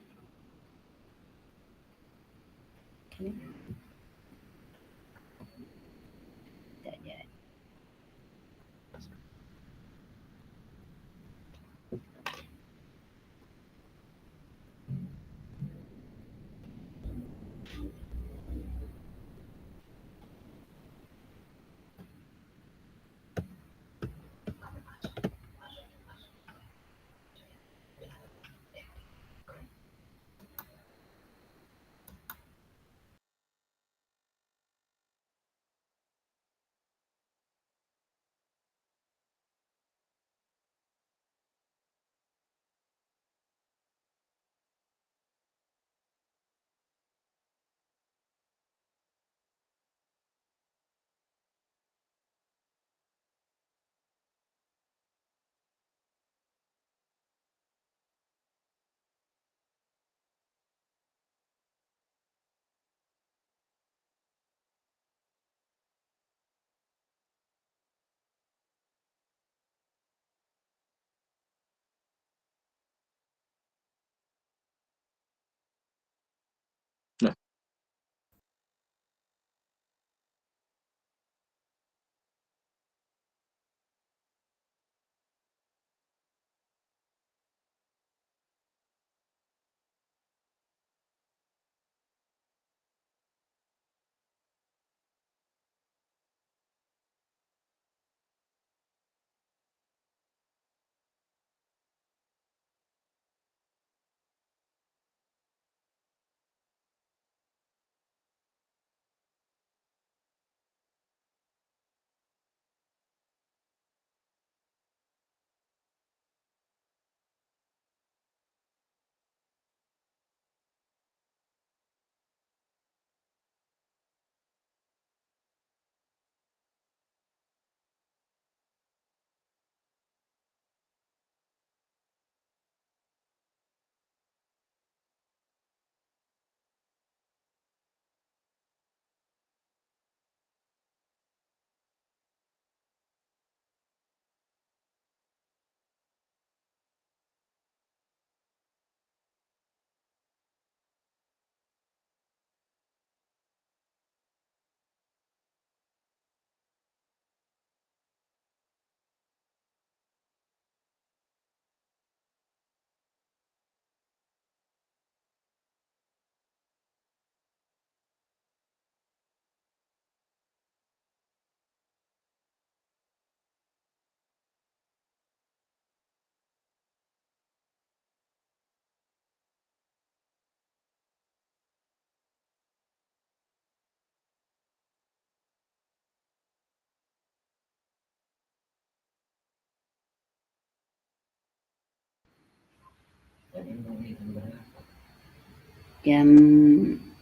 Jam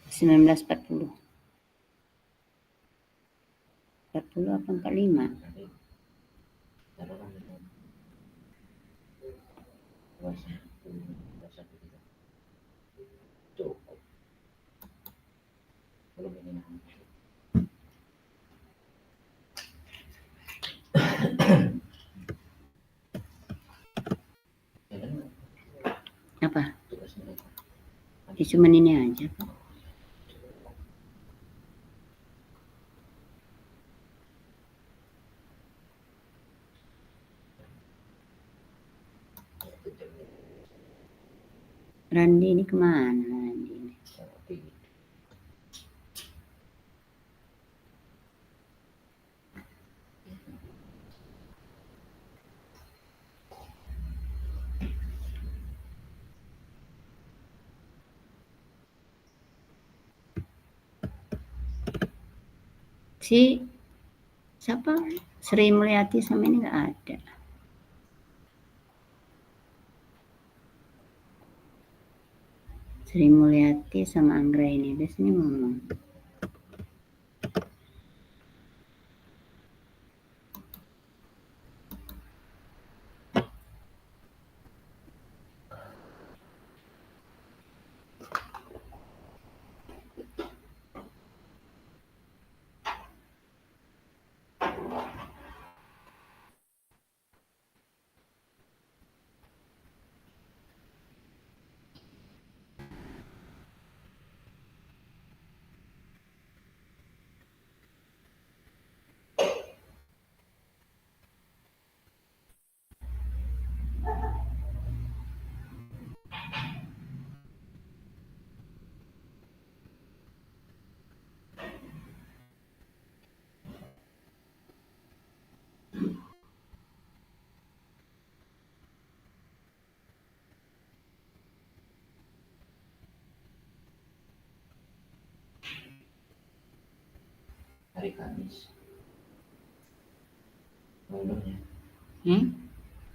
19.40. 40 apa 45? Apa? Ya cuman ini aja. Randi ini kemana Randi ini? Si siapa? Sri Mulyati sama ini nggak ada. Sri Mulyati sama Anggra ini biasanya ngomong. Hari Kamis mundurnya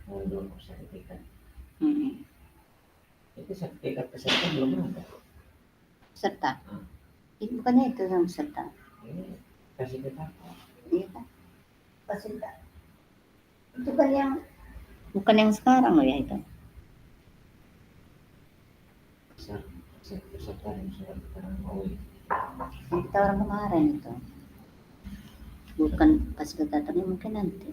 mundur sertifikat. Itu sertifikat peserta belum ada. Peserta? Itu bukannya itu yang peserta? Ini kasih ke apa? Iya kan? Peserta. Itu kan yang bukan yang sekarang loh ya itu. Peserta yang sudah kita mau. Yang kita orang kemarin itu. Bukan fasilitatornya mungkin nanti.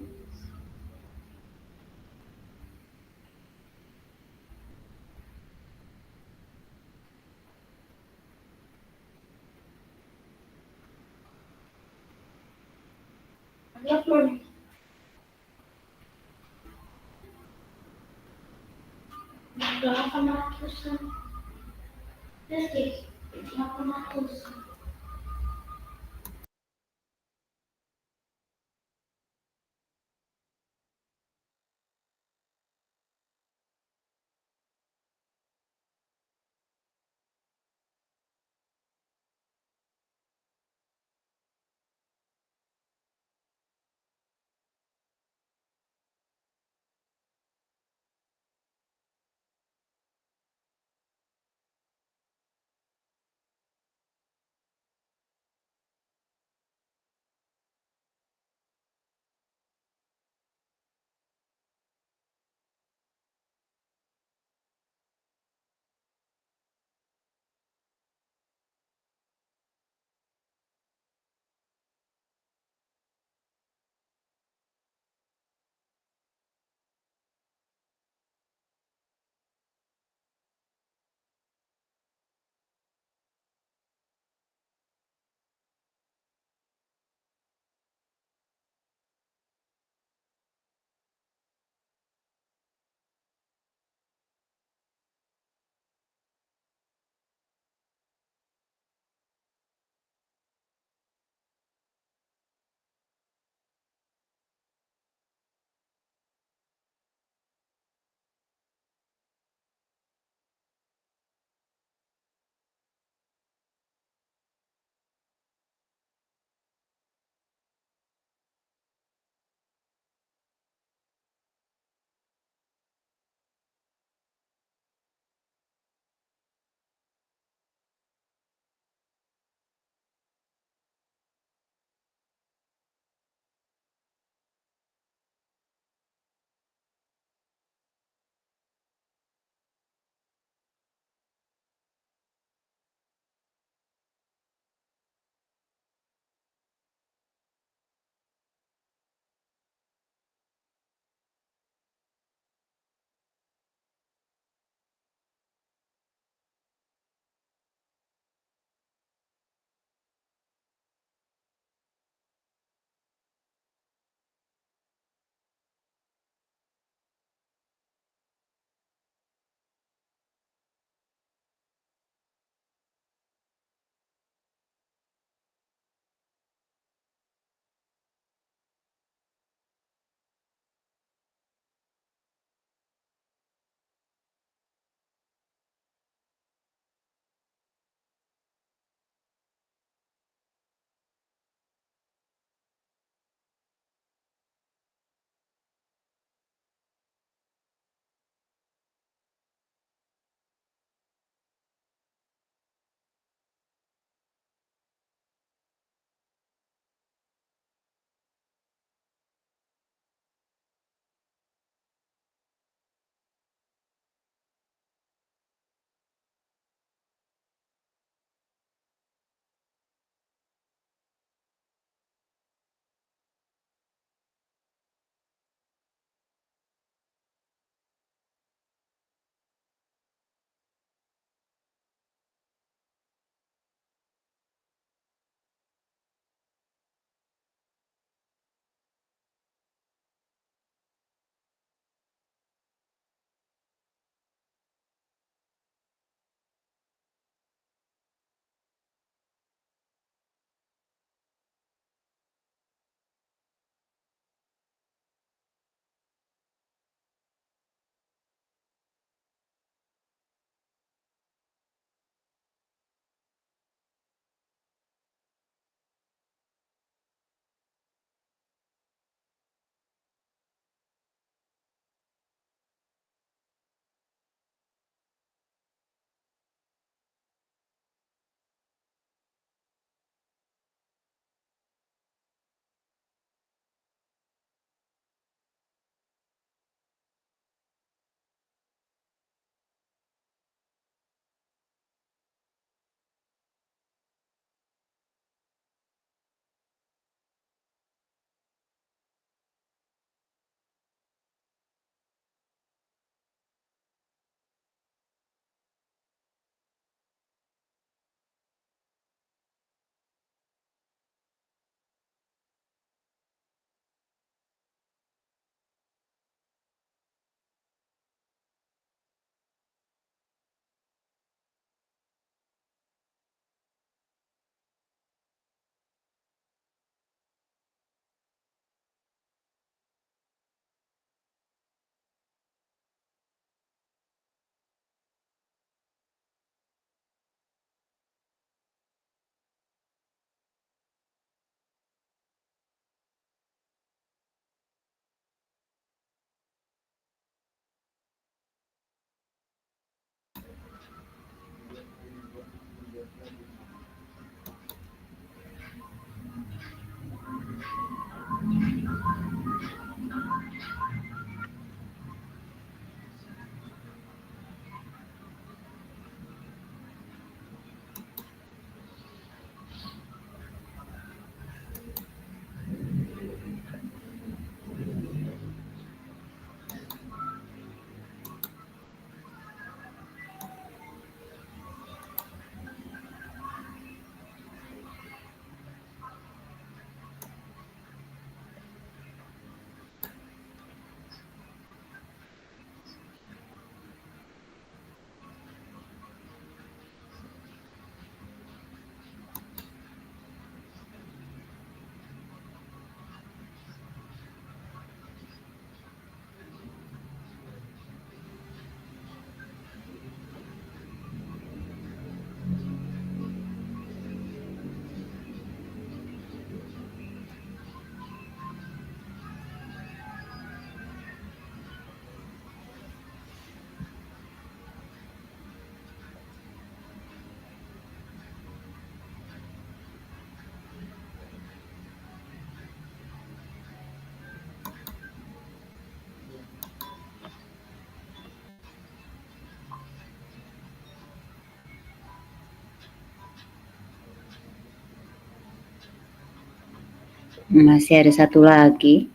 Masih ada satu lagi,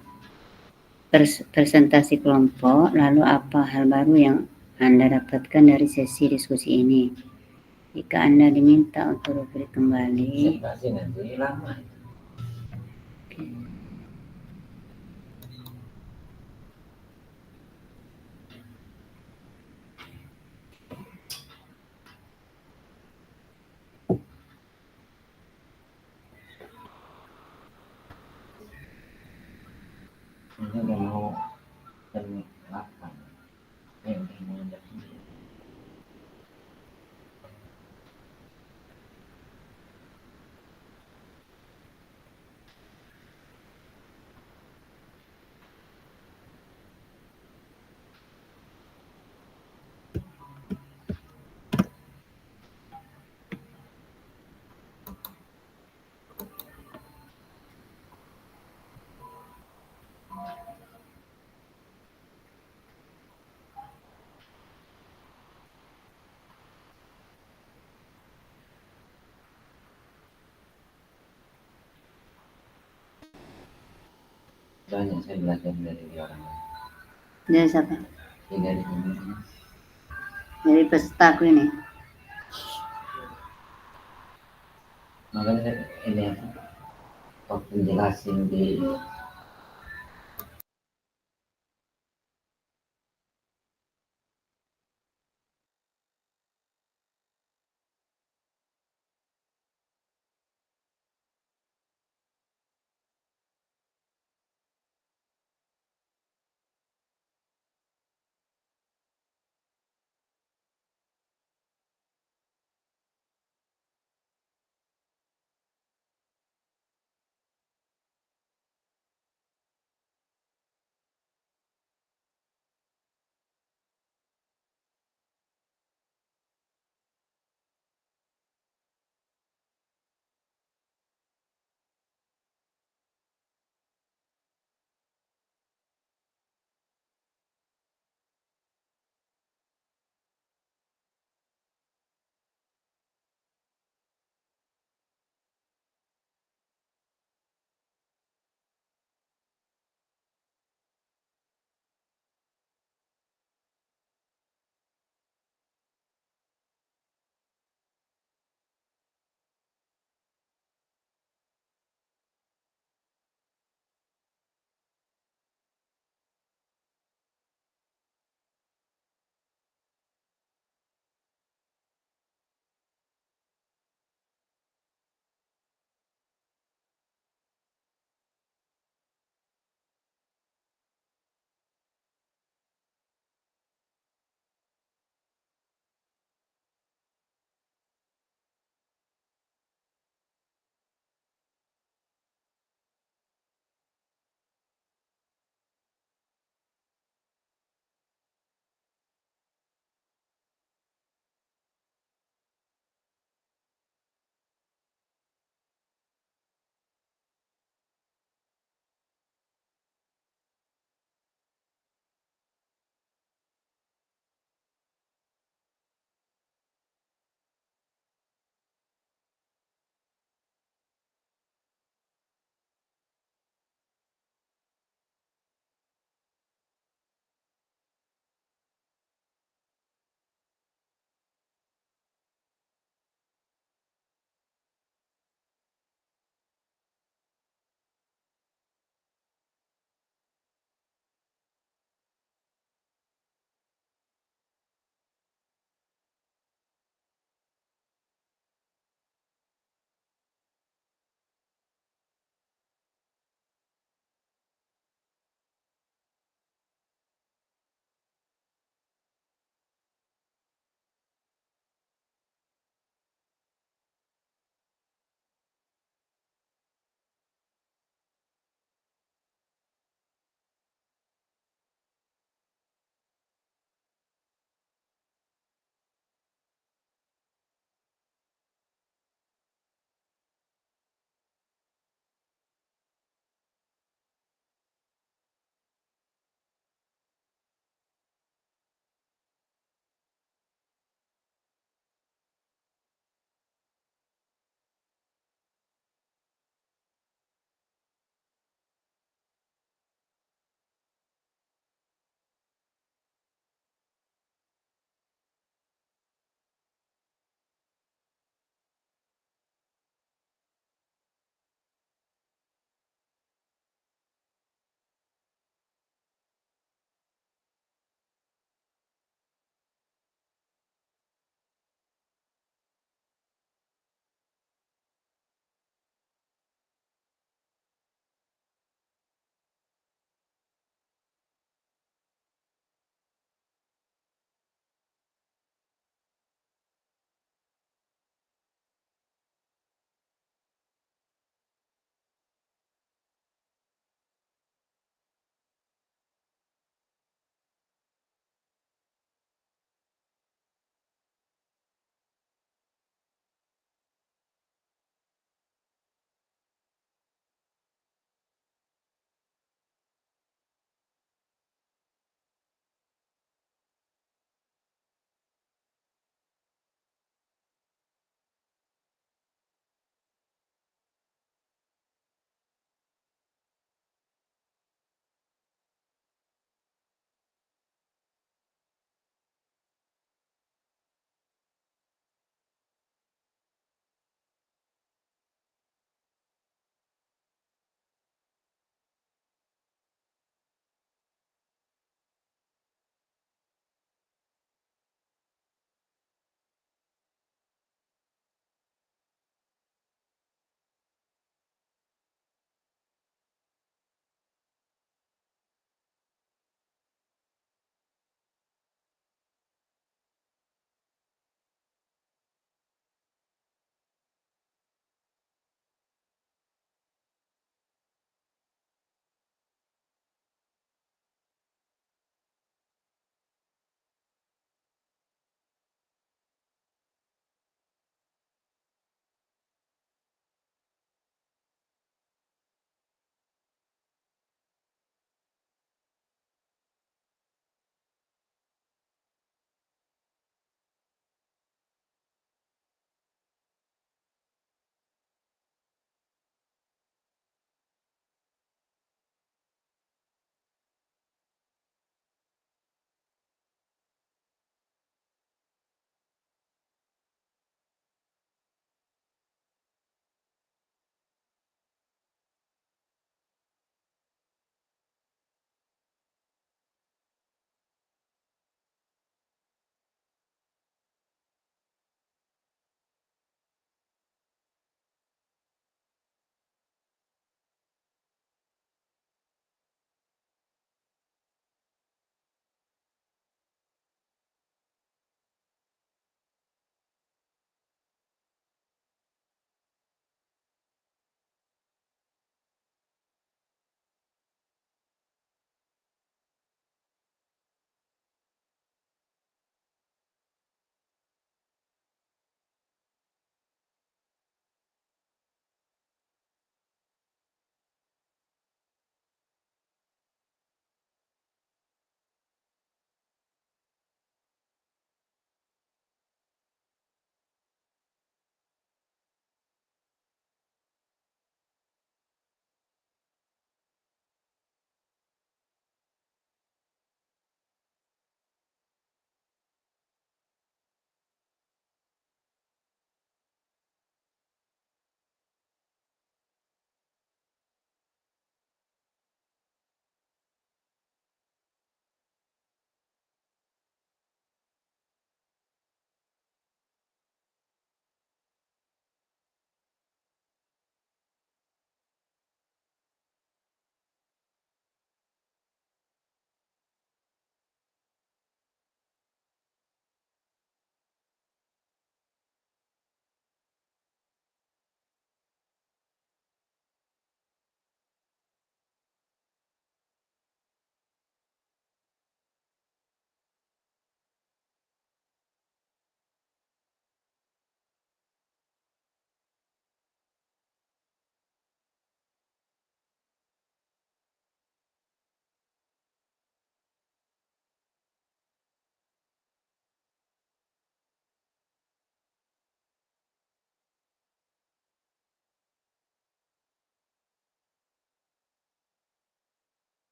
presentasi kelompok, lalu apa hal baru yang Anda dapatkan dari sesi diskusi ini? Jika Anda diminta untuk rubrik kembali, Presentasi nanti lama. Ini udah mau jam 8. Udah mau jam 9. Banyak saya belajar dari orang lain. dari siapa? Ya dari teman-teman. Dari pesertaku ini. Makanya ini apa? Waktu jelasin di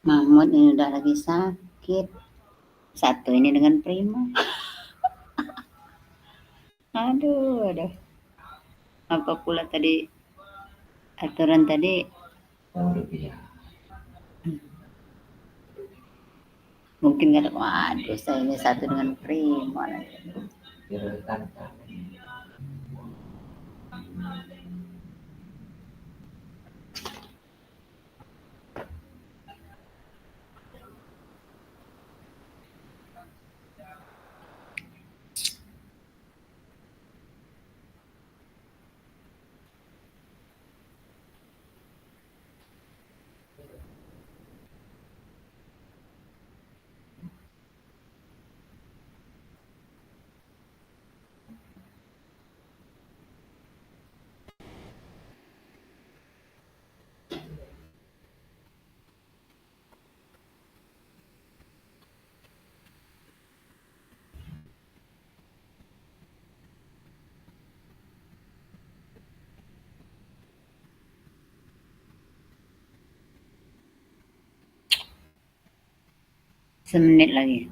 Mahmud ini udah lagi sakit. Satu ini dengan Prima. Aduh. Apa pula tadi aturan tadi? rupiah. Mungkin nggak ada. Waduh, saya ini satu dengan Prima. Direkan. Semenit lagi.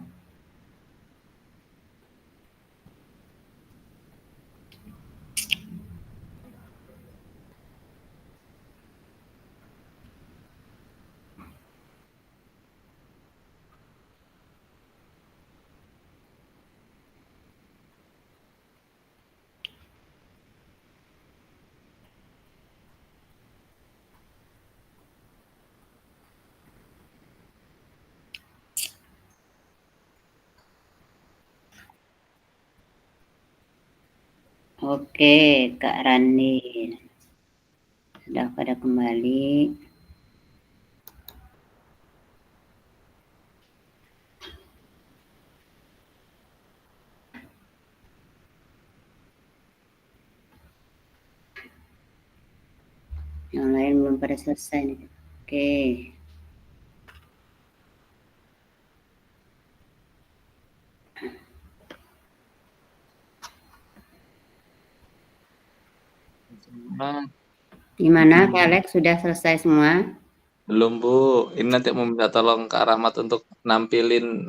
Oke, Kak Rani. Sudah pada kembali. Yang lain belum pada selesai nih. Oke. Gimana, Kak Alex? Sudah selesai semua? Belum, Bu. Ini nanti mau minta tolong Kak Rahmat untuk nampilin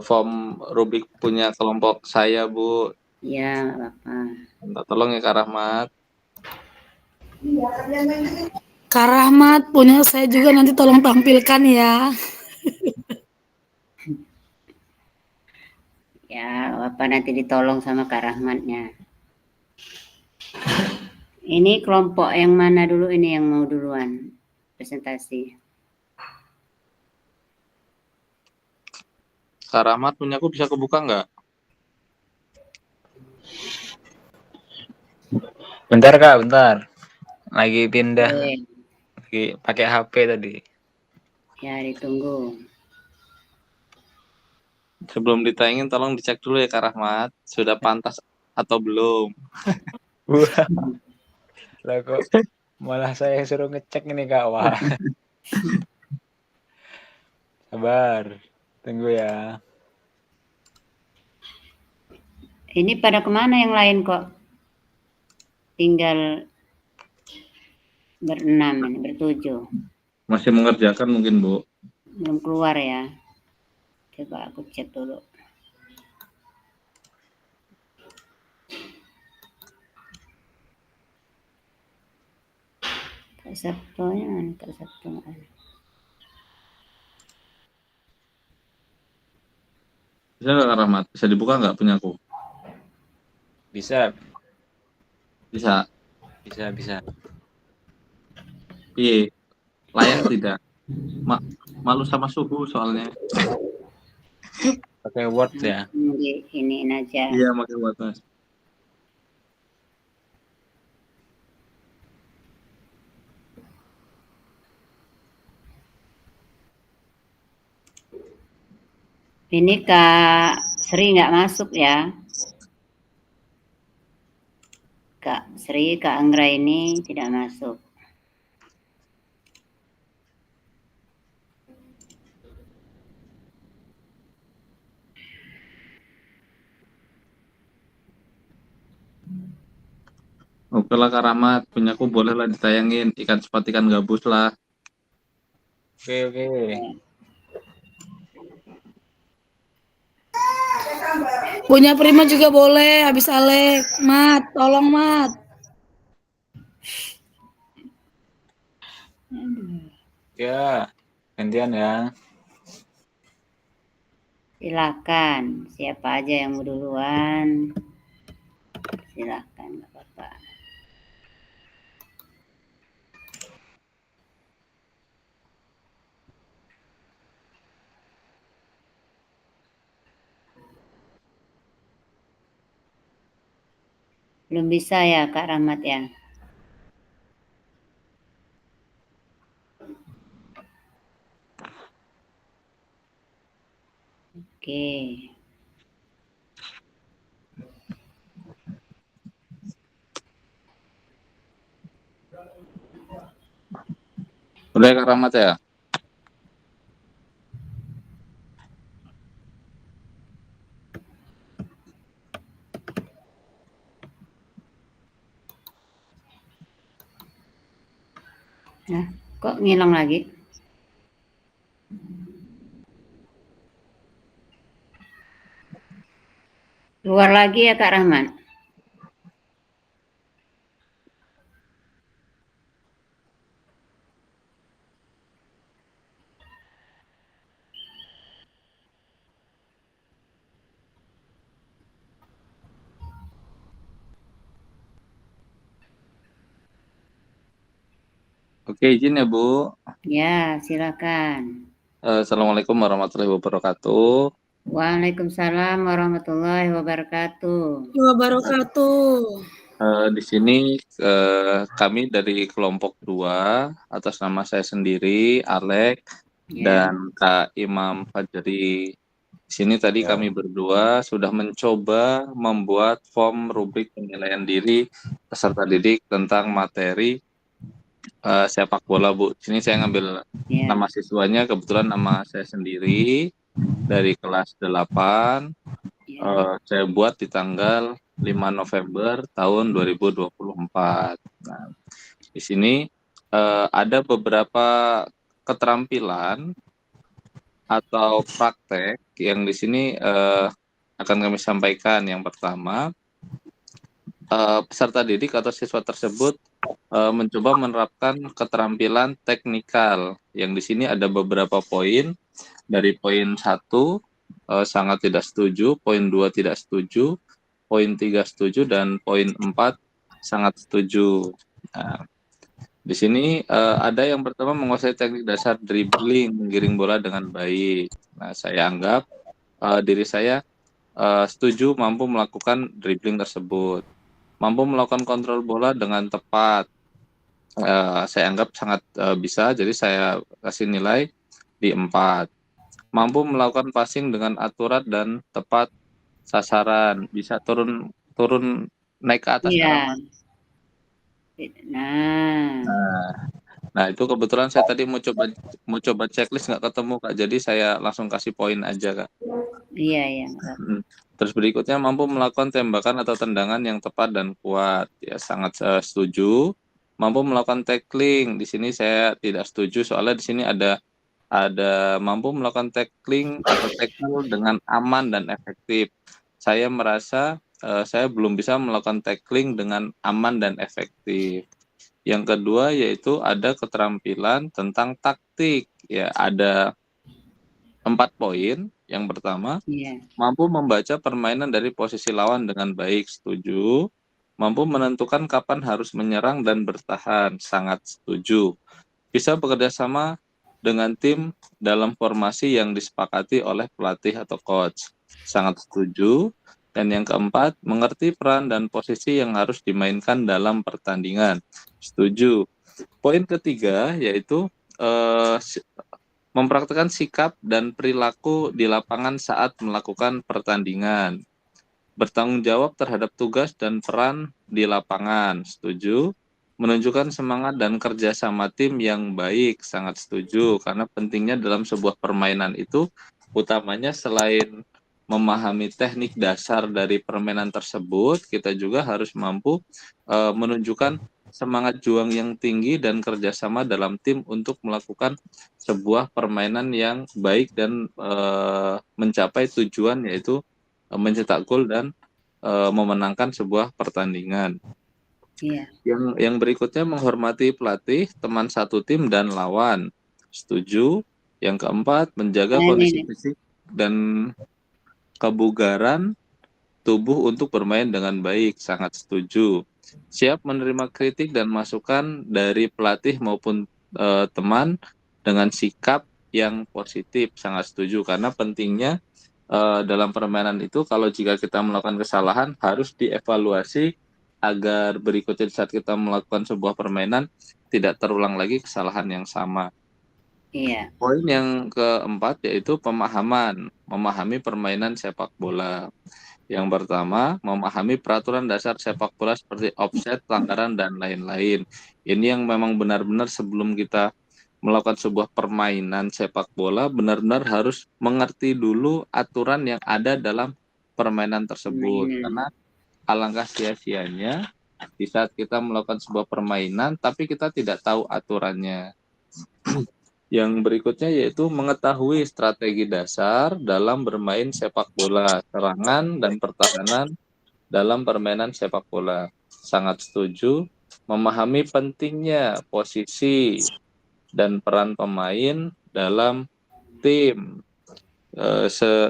form Rubik punya kelompok saya, Bu. Iya, nggak apa-apa. Minta tolong ya Kak Rahmat. Kak Rahmat punya saya juga nanti tolong tampilkan ya. Ya, apa nanti ditolong sama Kak Rahmatnya. Ini kelompok yang mana dulu ini yang mau duluan presentasi? Kak Rahmat punya aku bisa kebuka nggak? Bentar Kak, bentar. Lagi pindah, Oke. lagi pakai HP tadi. Ya, ditunggu. Sebelum ditayangin tolong dicek dulu ya Kak Rahmat. Sudah pantas atau belum? Wah, lah kok malah saya suruh ngecek ini Kak. Wah, sabar. Tunggu ya. Ini pada kemana yang lain kok? Tinggal berenam ini, bertujuh. Masih mengerjakan mungkin, Bu. Belum keluar ya. Coba aku cek dulu. Kak Sabtonya mana? Kak Sabto nggak ada. Bisa nggak Kak Rahmat? Bisa dibuka nggak punya aku? Bisa, Bisa. bisa. Iya. Layak tidak? Malu sama suhu soalnya. Pakai Word ya. Iniin aja. Iya, pakai buat Mas. Ini Kak Sri nggak masuk ya. Kak Sri, Kak Anggra ini tidak masuk. Oke lah Kak Rahmat, punyaku boleh lah ditayangin ikan sepat ikan gabus lah. Oke. Punya Prima juga boleh, habis Alek. Mat, tolong Mat. Ya, gantian ya. Silakan, siapa aja yang mau duluan. Silakan, nggak apa-apa. Belum bisa ya Kak Rahmat ya? Oke. Udah ya Kak Rahmat ya? Nah, kok ngilang lagi? Keluar lagi ya Kak Rahmat? Oke, izin ya Bu. Ya, silakan. Assalamualaikum warahmatullahi wabarakatuh. Waalaikumsalam warahmatullahi wabarakatuh. Wabarakatuh. Di sini kami dari kelompok 2 atas nama saya sendiri, Alek, Ya, dan Kak Imam Fajri. Di sini tadi Ya. kami berdua sudah mencoba membuat form rubrik penilaian diri peserta didik tentang materi sepak bola, Bu. Di sini saya ngambil ya, nama siswanya, kebetulan nama saya sendiri dari kelas 8. ya. Saya buat di tanggal 5 November tahun 2024. Nah, di sini ada beberapa keterampilan atau praktek yang di sini akan kami sampaikan. Yang pertama, peserta didik atau siswa tersebut mencoba menerapkan keterampilan teknikal. Yang di sini ada beberapa poin. Dari poin 1, sangat tidak setuju, poin 2 tidak setuju, poin 3 setuju, dan poin 4 sangat setuju. Nah, di sini ada yang pertama menguasai teknik dasar dribbling, menggiring bola dengan baik. Nah, saya anggap diri saya setuju mampu melakukan dribbling tersebut. Mampu melakukan kontrol bola dengan tepat. Saya anggap sangat bisa, jadi saya kasih nilai di 4. Mampu melakukan passing dengan akurat dan tepat sasaran, bisa turun naik ke atas. Iya. Nah, Nah itu kebetulan saya tadi mau coba checklist nggak ketemu Kak, jadi saya langsung kasih poin aja Kak. iya. Terus berikutnya mampu melakukan tembakan atau tendangan yang tepat dan kuat, ya sangat setuju. Mampu melakukan tackling, di sini saya tidak setuju soalnya di sini ada mampu melakukan tackling atau tackle dengan aman dan efektif. Saya merasa saya belum bisa melakukan tackling dengan aman dan efektif. Yang kedua yaitu ada keterampilan tentang taktik, ya ada 4 poin. Yang pertama, Iya. mampu membaca permainan dari posisi lawan dengan baik, setuju. Mampu menentukan kapan harus menyerang dan bertahan, sangat setuju. Bisa bekerja sama dengan tim dalam formasi yang disepakati oleh pelatih atau coach, sangat setuju. Dan yang keempat, mengerti peran dan posisi yang harus dimainkan dalam pertandingan, setuju. Poin ketiga yaitu Mempraktikkan sikap dan perilaku di lapangan saat melakukan pertandingan. Bertanggung jawab terhadap tugas dan peran di lapangan. Setuju. Menunjukkan semangat dan kerja sama tim yang baik. Sangat setuju. Karena pentingnya dalam sebuah permainan itu, utamanya selain memahami teknik dasar dari permainan tersebut, kita juga harus mampu menunjukkan semangat juang yang tinggi dan kerjasama dalam tim untuk melakukan sebuah permainan yang baik dan mencapai tujuan, yaitu mencetak gol dan memenangkan sebuah pertandingan. Iya. Yang berikutnya, menghormati pelatih, teman satu tim, dan lawan. Setuju. Yang keempat, menjaga kondisi fisik dan kebugaran tubuh untuk bermain dengan baik. Sangat setuju. Siap menerima kritik dan masukan dari pelatih maupun teman dengan sikap yang positif. Sangat setuju, karena pentingnya dalam permainan itu, kalau jika kita melakukan kesalahan harus dievaluasi agar berikutnya saat kita melakukan sebuah permainan tidak terulang lagi kesalahan yang sama. Iya. Poin yang keempat yaitu pemahaman, memahami permainan sepak bola. Yang pertama, memahami peraturan dasar sepak bola seperti offside, pelanggaran, dan lain-lain. Ini yang memang benar-benar sebelum kita melakukan sebuah permainan sepak bola, benar-benar harus mengerti dulu aturan yang ada dalam permainan tersebut. Karena alangkah sia-sianya di saat kita melakukan sebuah permainan, tapi kita tidak tahu aturannya. Yang berikutnya yaitu mengetahui strategi dasar dalam bermain sepak bola, serangan dan pertahanan dalam permainan sepak bola. Sangat setuju. Memahami pentingnya posisi dan peran pemain dalam tim.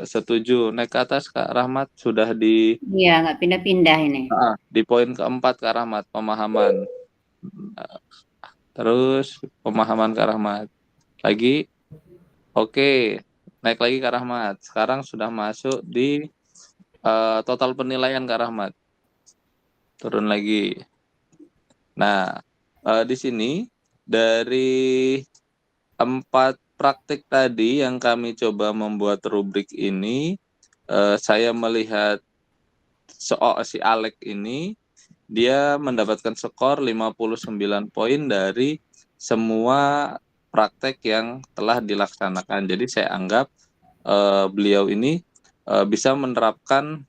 Setuju. Naik ke atas, Kak Rahmat, sudah di... Iya, nggak pindah-pindah ini. Di poin keempat, Kak Rahmat, pemahaman. Terus pemahaman, Kak Rahmat. Lagi. Oke, naik lagi, Kak Rahmat. Sekarang sudah masuk di total penilaian, Kak Rahmat. Turun lagi. Nah, di sini dari 4 praktik tadi yang kami coba membuat rubrik ini, saya melihat si Alek ini dia mendapatkan skor 59 poin dari semua praktek yang telah dilaksanakan. Jadi saya anggap beliau ini bisa menerapkan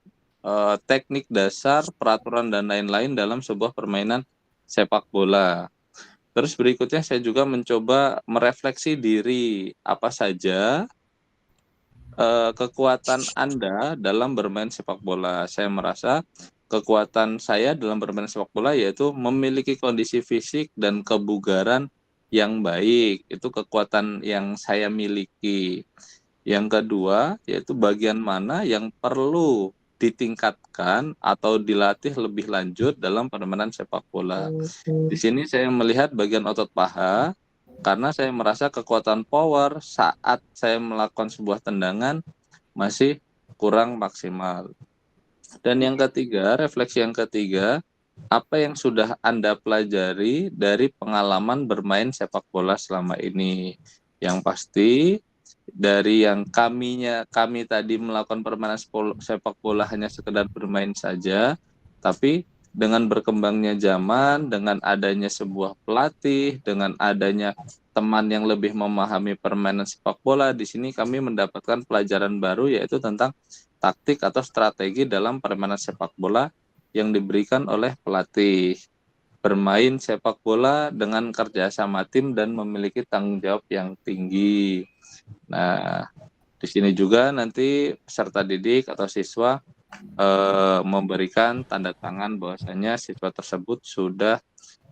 teknik dasar, peraturan, dan lain-lain dalam sebuah permainan sepak bola. Terus berikutnya saya juga mencoba merefleksi diri, apa saja kekuatan Anda dalam bermain sepak bola. Saya merasa kekuatan saya dalam bermain sepak bola yaitu memiliki kondisi fisik dan kebugaran yang baik. Itu kekuatan yang saya miliki. Yang kedua, yaitu bagian mana yang perlu ditingkatkan atau dilatih lebih lanjut dalam permainan sepak bola. Di sini saya melihat bagian otot paha, karena saya merasa kekuatan power saat saya melakukan sebuah tendangan masih kurang maksimal. Dan yang ketiga, refleksi yang ketiga, apa yang sudah Anda pelajari dari pengalaman bermain sepak bola selama ini? Yang pasti dari yang kami tadi melakukan permainan sepak bola hanya sekedar bermain saja, tapi dengan berkembangnya zaman, dengan adanya sebuah pelatih, dengan adanya teman yang lebih memahami permainan sepak bola, di sini kami mendapatkan pelajaran baru yaitu tentang taktik atau strategi dalam permainan sepak bola yang diberikan oleh pelatih. Bermain sepak bola dengan kerja sama tim dan memiliki tanggung jawab yang tinggi. Nah, di sini juga nanti peserta didik atau siswa memberikan tanda tangan bahwasanya siswa tersebut sudah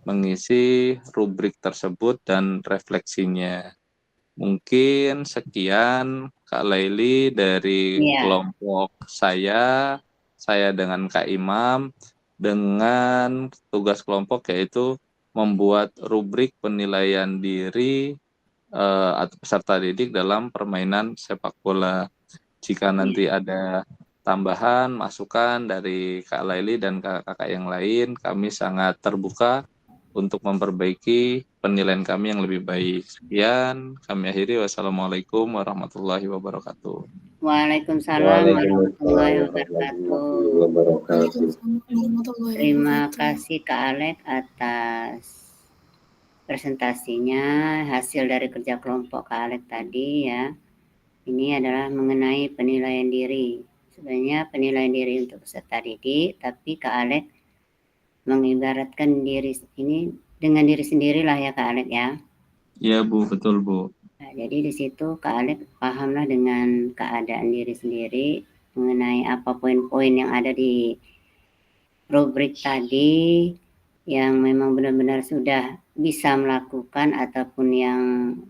mengisi rubrik tersebut dan refleksinya. Mungkin sekian, Kak Laili, dari kelompok saya dengan Kak Imam, dengan tugas kelompok yaitu membuat rubrik penilaian diri atau peserta didik dalam permainan sepak bola. Jika nanti ada tambahan, masukan dari Kak Laili dan kakak yang lain, kami sangat terbuka untuk memperbaiki penilaian kami yang lebih baik. Sekian, kami akhiri. Wassalamualaikum warahmatullahi wabarakatuh. Waalaikumsalam warahmatullahi wabarakatuh. Terima kasih Kak Alek atas presentasinya, hasil dari kerja kelompok Kak Alek tadi ya. Ini adalah mengenai penilaian diri. Sebenarnya penilaian diri untuk peserta didik, tapi Kak Alek mengibaratkan diri ini dengan diri sendirilah ya Kak Alek ya. Iya Bu, betul Bu. Nah, jadi di situ Kak Alek pahamlah dengan keadaan diri sendiri mengenai apa poin-poin yang ada di rubrik tadi yang memang benar-benar sudah bisa melakukan ataupun yang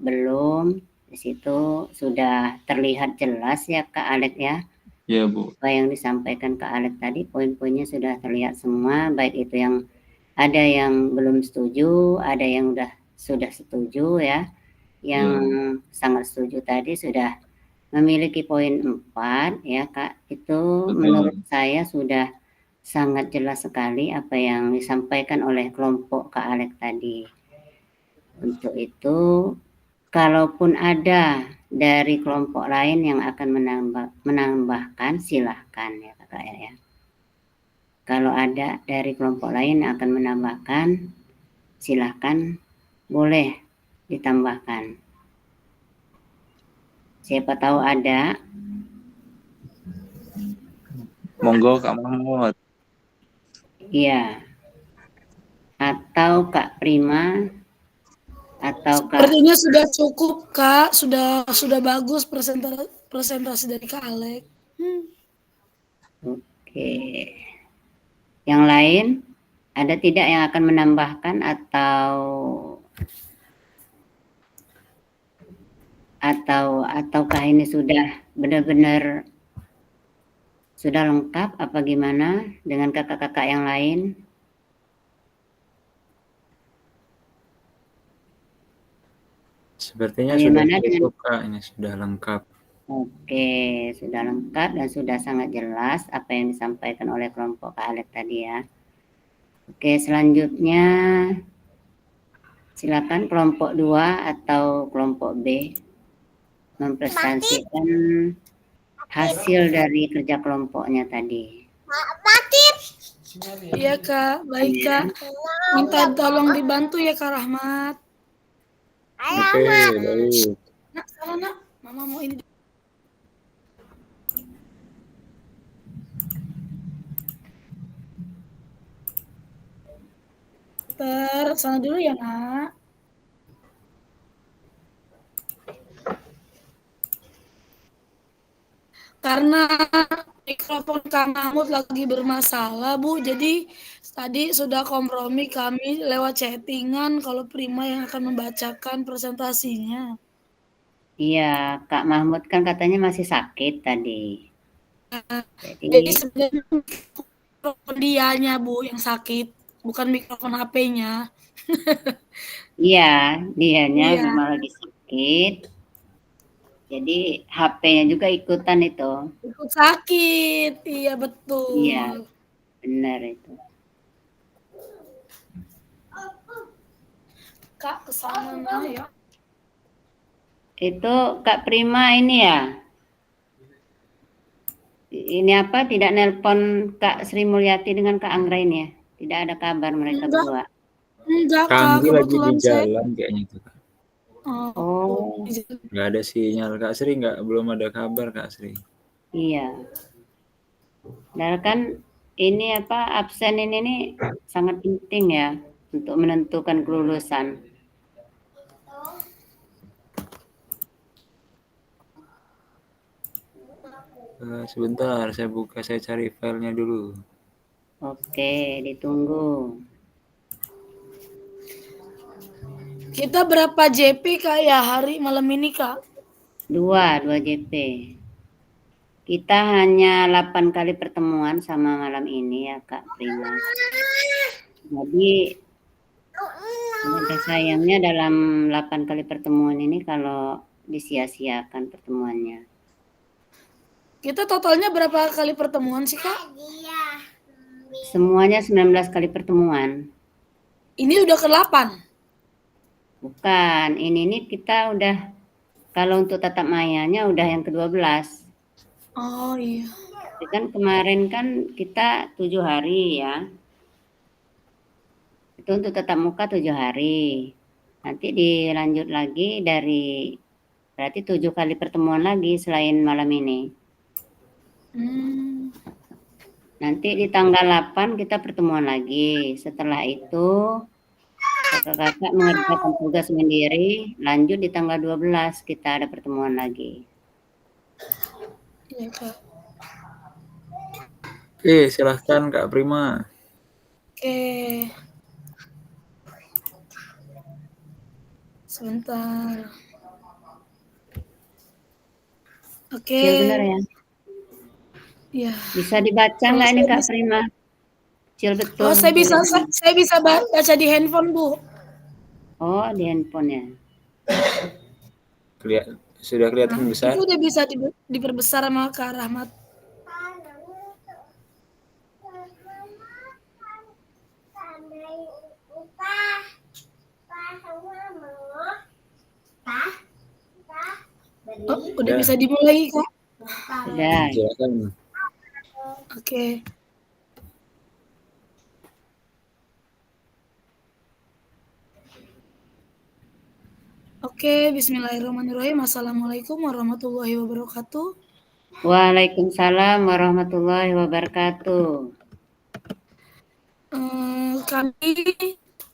belum. Di situ sudah terlihat jelas ya Kak Alek ya. Iya Bu. Apa yang disampaikan Kak Alek tadi poin-poinnya sudah terlihat semua, baik itu yang ada yang belum setuju, ada yang sudah setuju ya. Yang sangat setuju tadi sudah memiliki poin 4 ya Kak. Itu menurut saya sudah sangat jelas sekali apa yang disampaikan oleh kelompok Kak Alek tadi. Untuk itu, kalaupun ada dari kelompok lain yang akan menambahkan, silahkan ya Kakak ya. Kalau ada dari kelompok lain yang akan menambahkan, silahkan boleh ditambahkan. Siapa tahu ada. Monggo Kak Mahmud. Iya. Atau Kak Prima atau Kak. Sepertinya sudah cukup Kak, sudah bagus presentasi dari Kak Alek. Oke. Yang lain ada tidak yang akan menambahkan ataukah ini sudah benar-benar sudah lengkap apa gimana dengan kakak-kakak yang lain? Sepertinya sudah cukup Kak, ini sudah lengkap. Oke, sudah lengkap dan sudah sangat jelas apa yang disampaikan oleh kelompok Kak Alek tadi ya. Oke, selanjutnya silakan kelompok 2 atau kelompok B mempresentasikan hasil dari kerja kelompoknya tadi. Iya Kak, baik Kak. Minta tolong dibantu ya Kak Rahmat. Oke, baik. Nak, salah nak. Mama mau ini. Sana dulu ya nak. Karena mikrofon Kak Mahmud lagi bermasalah Bu, jadi tadi sudah kompromi kami lewat chattingan kalau Prima yang akan membacakan presentasinya. Iya, Kak Mahmud kan katanya masih sakit tadi. Jadi sebenarnya mikrofon dianya Bu yang sakit, bukan mikrofon HP-nya. Iya, dianya memang lagi sakit. Jadi HP-nya juga ikutan itu. Ikut sakit, iya betul. Iya, benar itu. Kak kesana ya. Itu Kak Prima ini ya. Ini apa? Tidak nelpon Kak Sri Mulyati dengan Kak Anggrain ya? Tidak ada kabar mereka berdua. Enggak Kak, Kami lagi di kebetulan jalan kayaknya itu Kak. Oh. Nggak ada sinyal Kak Sri, belum ada kabar Kak Sri. Iya. Padahal kan ini absen ini sangat penting ya untuk menentukan kelulusan. Sebentar, saya cari filenya dulu. Oke, ditunggu. Kita berapa JP Kak ya hari malam ini Kak? 2 JP. Kita hanya 8 kali pertemuan sama malam ini ya Kak Prima. Jadi ada sayangnya dalam 8 kali pertemuan ini kalau disia-siakan pertemuannya. Kita totalnya berapa kali pertemuan sih Kak? Semuanya 19 kali pertemuan. Ini udah ke-8. Bukan, ini nih kita udah, kalau untuk tatap mayanya udah yang ke-12. Oh iya. Tapi kan kemarin kan kita 7 hari ya. Itu untuk tatap muka 7 hari. Nanti dilanjut lagi berarti 7 kali pertemuan lagi selain malam ini. Nanti di tanggal 8 kita pertemuan lagi. Setelah itu kakak-kakak mengerjakan tugas sendiri, lanjut di tanggal 12 kita ada pertemuan lagi. Iya, Kak. Oke, silahkan Kak Prima. Oke. Sebentar. Oke. Sebentar ya. Iya. Bisa dibaca nggak ini Kak Prima? Kecil betul. Oh, saya bisa baca di handphone, Bu. Oh, di handphone ya. Sudah kelihatan besar. Itu udah bisa diperbesar sama Kak Rahmat. Oh, udah bisa dimulai, Kak? Sudah. Silakan. Oke. Oke, bismillahirrahmanirrahim. Assalamualaikum warahmatullahi wabarakatuh. Waalaikumsalam warahmatullahi wabarakatuh.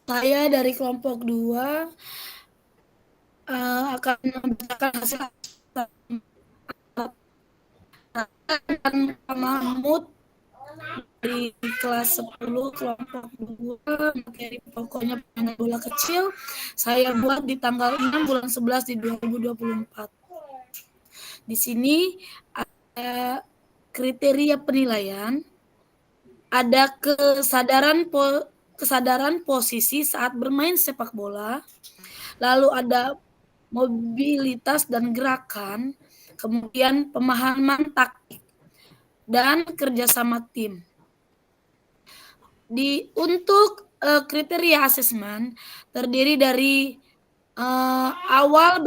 Saya dari kelompok 2 akan membacakan hasil dan Mahmud dari kelas 10 kelompok 2 materi pokoknya permainan bola kecil saya buat di tanggal 6 bulan 11 di 2024. Di sini ada kriteria penilaian, ada kesadaran posisi saat bermain sepak bola, lalu ada mobilitas dan gerakan, kemudian pemahaman taktik dan kerjasama tim. Untuk kriteria asesmen terdiri dari awal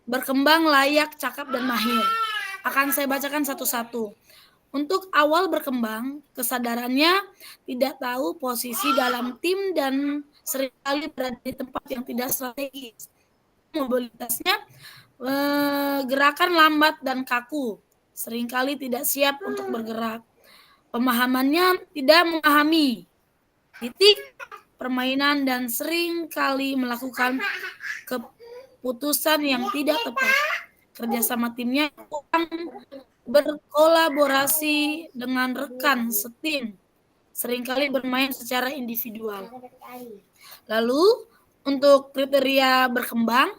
berkembang layak, cakap dan mahir. Akan saya bacakan satu-satu. Untuk awal berkembang, kesadarannya tidak tahu posisi dalam tim dan seringkali berada di tempat yang tidak strategis. Mobilitasnya gerakan lambat dan kaku, seringkali tidak siap untuk bergerak. Pemahamannya tidak memahami titik permainan dan seringkali melakukan keputusan yang tidak tepat. Kerjasama timnya kurang berkolaborasi dengan rekan setim, seringkali bermain secara individual. Lalu untuk kriteria berkembang,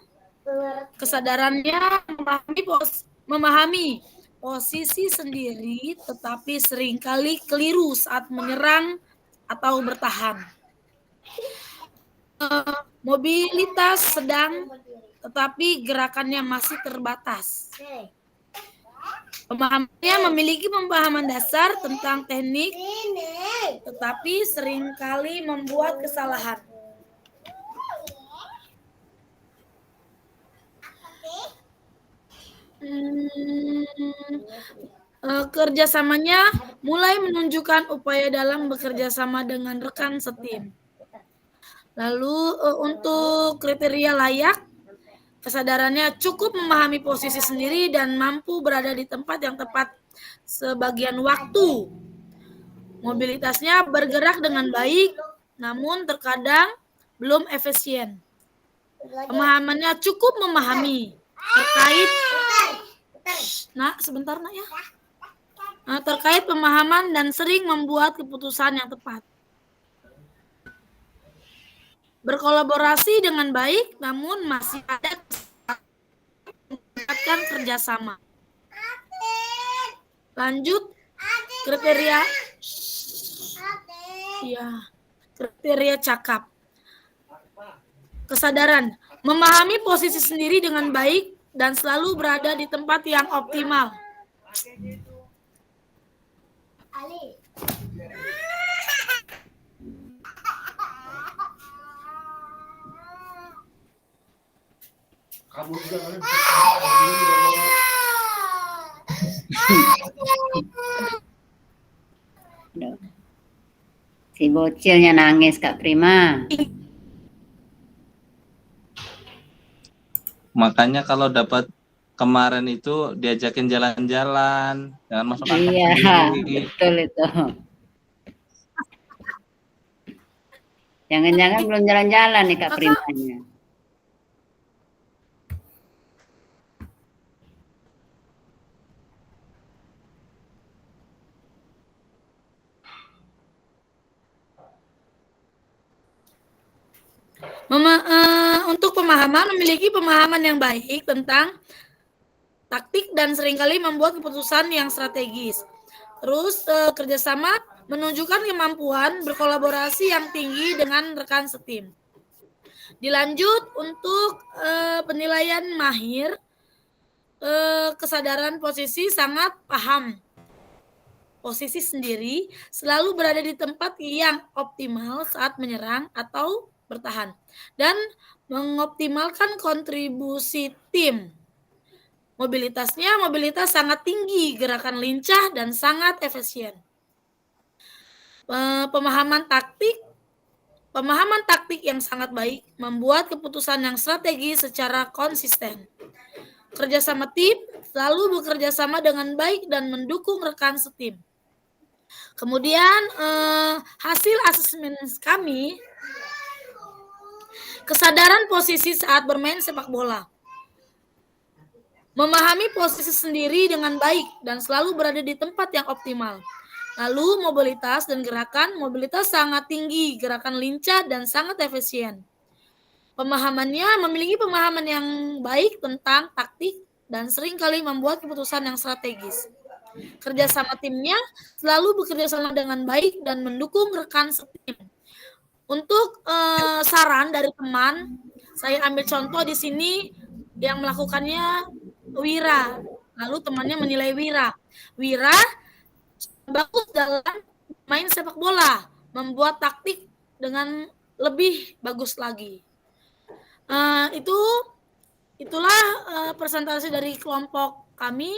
kesadarannya memahami posisi sendiri tetapi seringkali keliru saat menyerang atau bertahan. Mobilitas sedang tetapi gerakannya masih terbatas. Pemahamannya memiliki pemahaman dasar tentang teknik tetapi seringkali membuat kesalahan. Kerjasamanya mulai menunjukkan upaya dalam bekerja sama dengan rekan setim. Lalu untuk kriteria layak, kesadarannya cukup memahami posisi sendiri dan mampu berada di tempat yang tepat sebagian waktu. Mobilitasnya bergerak dengan baik, namun terkadang belum efisien. Pemahamannya cukup memahami terkait pemahaman dan sering membuat keputusan yang tepat. Berkolaborasi dengan baik, namun masih ada mendapatkan kerjasama. Lanjut, kriteria cakap. Kesadaran, memahami posisi sendiri dengan baik dan selalu berada di tempat yang optimal. Si bocilnya nangis Kak Prima. Makanya kalau dapat kemarin itu diajakin jalan-jalan, jangan masuk kantong Iya, sendiri. betul itu. Jangan-jangan belum jalan-jalan nih Kak Primanya. Untuk memiliki pemahaman yang baik tentang taktik dan seringkali membuat keputusan yang strategis. Terus kerjasama menunjukkan kemampuan berkolaborasi yang tinggi dengan rekan setim. Dilanjut untuk penilaian mahir, kesadaran posisi sangat paham posisi sendiri, selalu berada di tempat yang optimal saat menyerang atau bertahan, dan mengoptimalkan kontribusi tim. Mobilitas sangat tinggi, gerakan lincah dan sangat efisien. Pemahaman taktik yang sangat baik, membuat keputusan yang strategis secara konsisten. Kerjasama tim selalu bekerja sama dengan baik dan mendukung rekan setim. Kemudian hasil asesmen kami, kesadaran posisi saat bermain sepak bola. Memahami posisi sendiri dengan baik dan selalu berada di tempat yang optimal. Lalu mobilitas dan gerakan, mobilitas sangat tinggi, gerakan lincah dan sangat efisien. Memiliki pemahaman yang baik tentang taktik dan seringkali membuat keputusan yang strategis. Kerjasama timnya selalu bekerja sama dengan baik dan mendukung rekan setim. Untuk saran dari teman, saya ambil contoh di sini yang melakukannya Wira. Lalu temannya menilai Wira. Wira bagus dalam main sepak bola, membuat taktik dengan lebih bagus lagi. Itulah presentasi dari kelompok kami.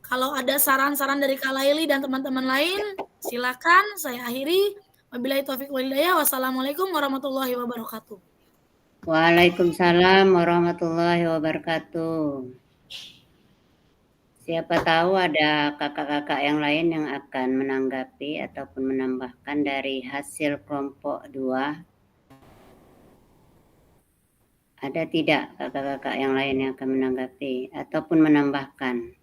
Kalau ada saran-saran dari Kak Laili dan teman-teman lain, silakan saya akhiri. Wabillahi taufiq wal hidayah. Wassalamualaikum warahmatullahi wabarakatuh. Waalaikumsalam warahmatullahi wabarakatuh. Siapa tahu ada kakak-kakak yang lain yang akan menanggapi ataupun menambahkan dari hasil kelompok 2. Ada tidak kakak-kakak yang lain yang akan menanggapi ataupun menambahkan?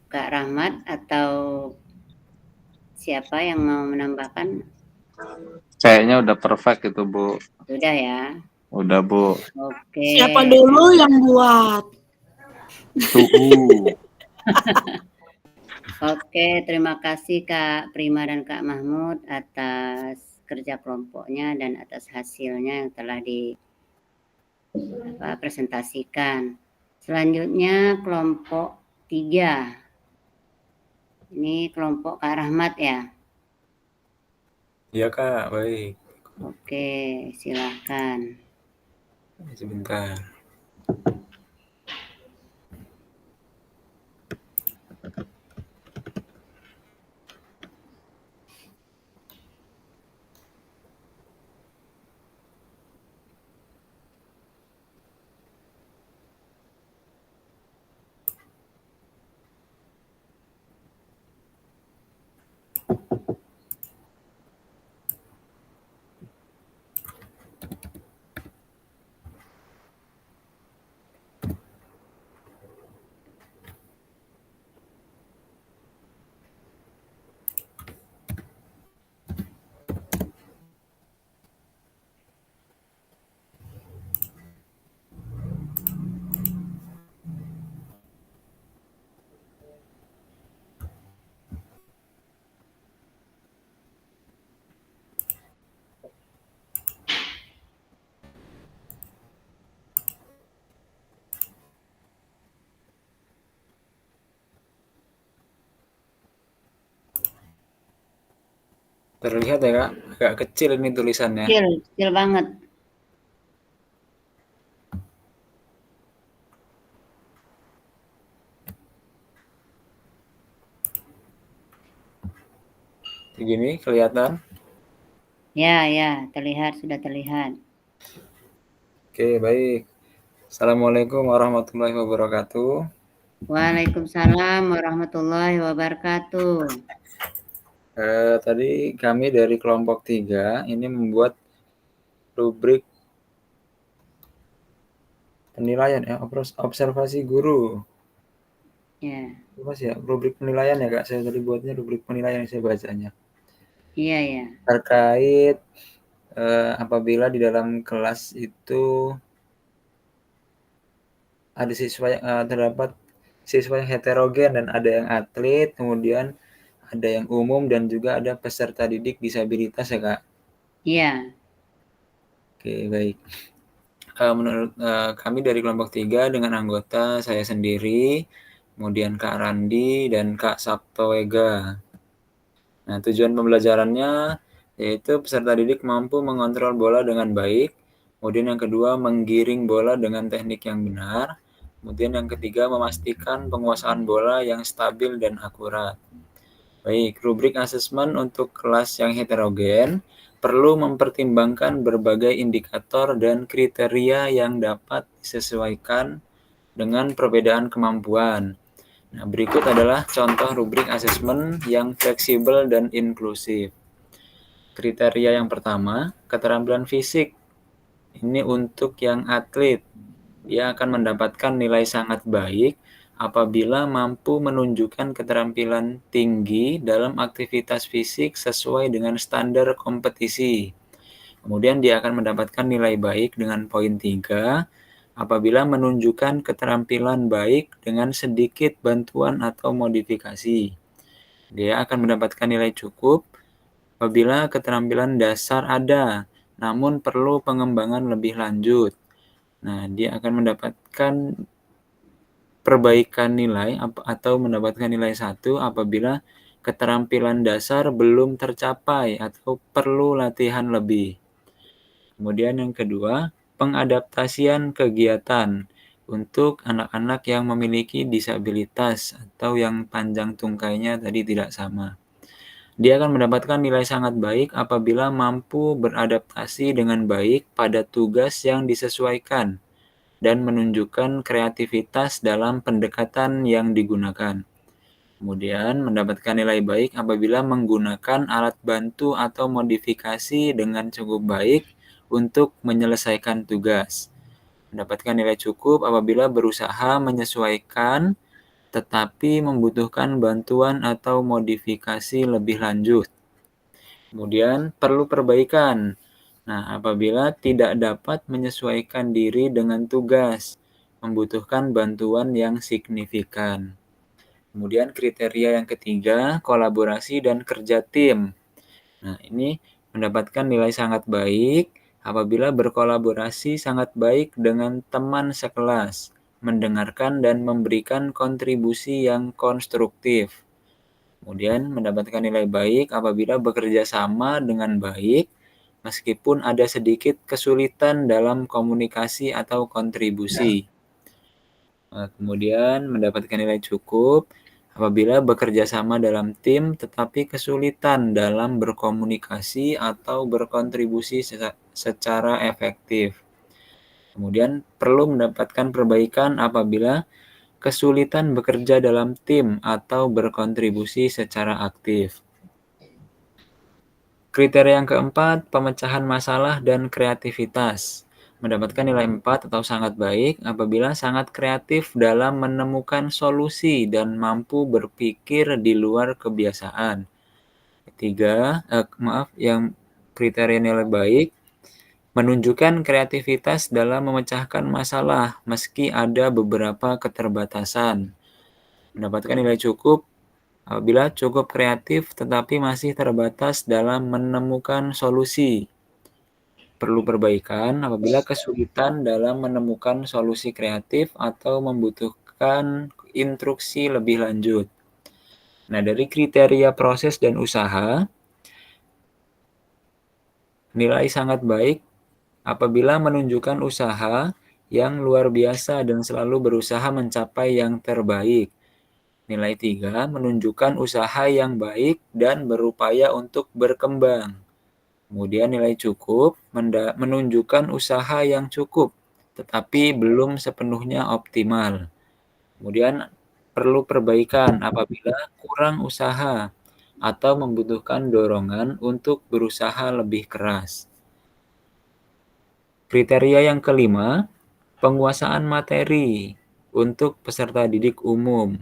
Kak Rahmat atau siapa yang mau menambahkan? Kayaknya udah perfect itu, Bu. Sudah ya? Udah, Bu. Oke. Siapa dulu yang buat? Oke, terima kasih Kak Prima dan Kak Mahmud atas kerja kelompoknya dan atas hasilnya yang telah dipresentasikan. Selanjutnya kelompok 3. Ini kelompok Kak Rahmat ya? Iya Kak, baik. Oke, silakan. Sebentar. Terlihat ya Kak agak kecil ini tulisannya. Kecil banget. Begini kelihatan? Ya, terlihat, sudah terlihat. Oke, baik. Assalamualaikum warahmatullahi wabarakatuh. Waalaikumsalam warahmatullahi wabarakatuh. Tadi kami dari kelompok 3 ini membuat rubrik penilaian ya, observasi guru. Ya, Rubrik penilaian ya Kak. Saya tadi buatnya rubrik penilaian yang saya bacanya. iya. Terkait apabila di dalam kelas itu ada siswa terdapat siswa yang heterogen dan ada yang atlet, kemudian ada yang umum dan juga ada peserta didik disabilitas ya Kak. Iya. Oke, baik. Menurut kami dari kelompok 3 dengan anggota saya sendiri, kemudian Kak Randi dan Kak Saptowega. Nah, tujuan pembelajarannya yaitu peserta didik mampu mengontrol bola dengan baik, kemudian yang kedua menggiring bola dengan teknik yang benar, kemudian yang ketiga memastikan penguasaan bola yang stabil dan akurat. Baik, rubrik asesmen untuk kelas yang heterogen perlu mempertimbangkan berbagai indikator dan kriteria yang dapat disesuaikan dengan perbedaan kemampuan. Nah, berikut adalah contoh rubrik asesmen yang fleksibel dan inklusif. Kriteria yang pertama, keterampilan fisik. Ini untuk yang atlet. Dia akan mendapatkan nilai sangat baik apabila mampu menunjukkan keterampilan tinggi dalam aktivitas fisik sesuai dengan standar kompetisi. Kemudian dia akan mendapatkan nilai baik dengan poin 3 apabila menunjukkan keterampilan baik dengan sedikit bantuan atau modifikasi. Dia akan mendapatkan nilai cukup apabila keterampilan dasar ada, namun perlu pengembangan lebih lanjut. Nah, dia akan mendapatkan perbaikan nilai atau mendapatkan nilai 1 apabila keterampilan dasar belum tercapai atau perlu latihan lebih. Kemudian yang kedua, pengadaptasian kegiatan untuk anak-anak yang memiliki disabilitas atau yang panjang tungkainya tadi tidak sama. Dia akan mendapatkan nilai sangat baik apabila mampu beradaptasi dengan baik pada tugas yang disesuaikan dan menunjukkan kreativitas dalam pendekatan yang digunakan. Kemudian mendapatkan nilai baik apabila menggunakan alat bantu atau modifikasi dengan cukup baik untuk menyelesaikan tugas. Mendapatkan nilai cukup apabila berusaha menyesuaikan tetapi membutuhkan bantuan atau modifikasi lebih lanjut. Kemudian perlu perbaikan. Nah, apabila tidak dapat menyesuaikan diri dengan tugas, membutuhkan bantuan yang signifikan. Kemudian kriteria yang ketiga, kolaborasi dan kerja tim. Nah, ini mendapatkan nilai sangat baik apabila berkolaborasi sangat baik dengan teman sekelas, mendengarkan dan memberikan kontribusi yang konstruktif. Kemudian mendapatkan nilai baik apabila bekerja sama dengan baik, meskipun ada sedikit kesulitan dalam komunikasi atau kontribusi. Kemudian mendapatkan nilai cukup apabila bekerja sama dalam tim tetapi kesulitan dalam berkomunikasi atau berkontribusi secara efektif. Kemudian perlu mendapatkan perbaikan apabila kesulitan bekerja dalam tim atau berkontribusi secara aktif. Kriteria yang keempat, pemecahan masalah dan kreativitas. Mendapatkan nilai 4 atau sangat baik apabila sangat kreatif dalam menemukan solusi dan mampu berpikir di luar kebiasaan. Yang kriteria nilai baik, menunjukkan kreativitas dalam memecahkan masalah meski ada beberapa keterbatasan. Mendapatkan nilai cukup apabila cukup kreatif tetapi masih terbatas dalam menemukan solusi. Perlu perbaikan apabila kesulitan dalam menemukan solusi kreatif atau membutuhkan instruksi lebih lanjut. Nah, dari kriteria proses dan usaha, Nilai sangat baik apabila menunjukkan usaha yang luar biasa dan selalu berusaha mencapai yang terbaik. Nilai 3 menunjukkan usaha yang baik dan berupaya untuk berkembang. Kemudian nilai cukup menunjukkan usaha yang cukup, tetapi belum sepenuhnya optimal. Kemudian perlu perbaikan apabila kurang usaha atau membutuhkan dorongan untuk berusaha lebih keras. Kriteria yang kelima, penguasaan materi untuk peserta didik umum.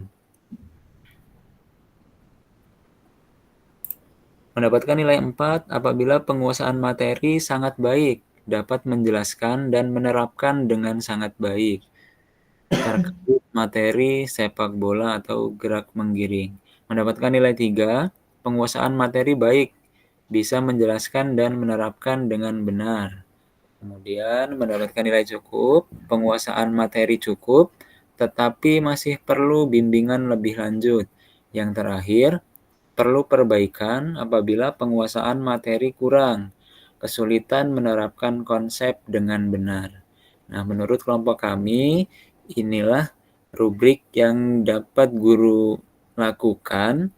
Mendapatkan nilai 4 apabila penguasaan materi sangat baik, dapat menjelaskan dan menerapkan dengan sangat baik terkait materi sepak bola atau gerak menggiring. Mendapatkan nilai 3, penguasaan materi baik, bisa menjelaskan dan menerapkan dengan benar. Kemudian mendapatkan nilai cukup, penguasaan materi cukup, tetapi masih perlu bimbingan lebih lanjut. Yang terakhir, perlu perbaikan apabila penguasaan materi kurang, kesulitan menerapkan konsep dengan benar. Nah, menurut kelompok kami, inilah rubrik yang dapat guru lakukan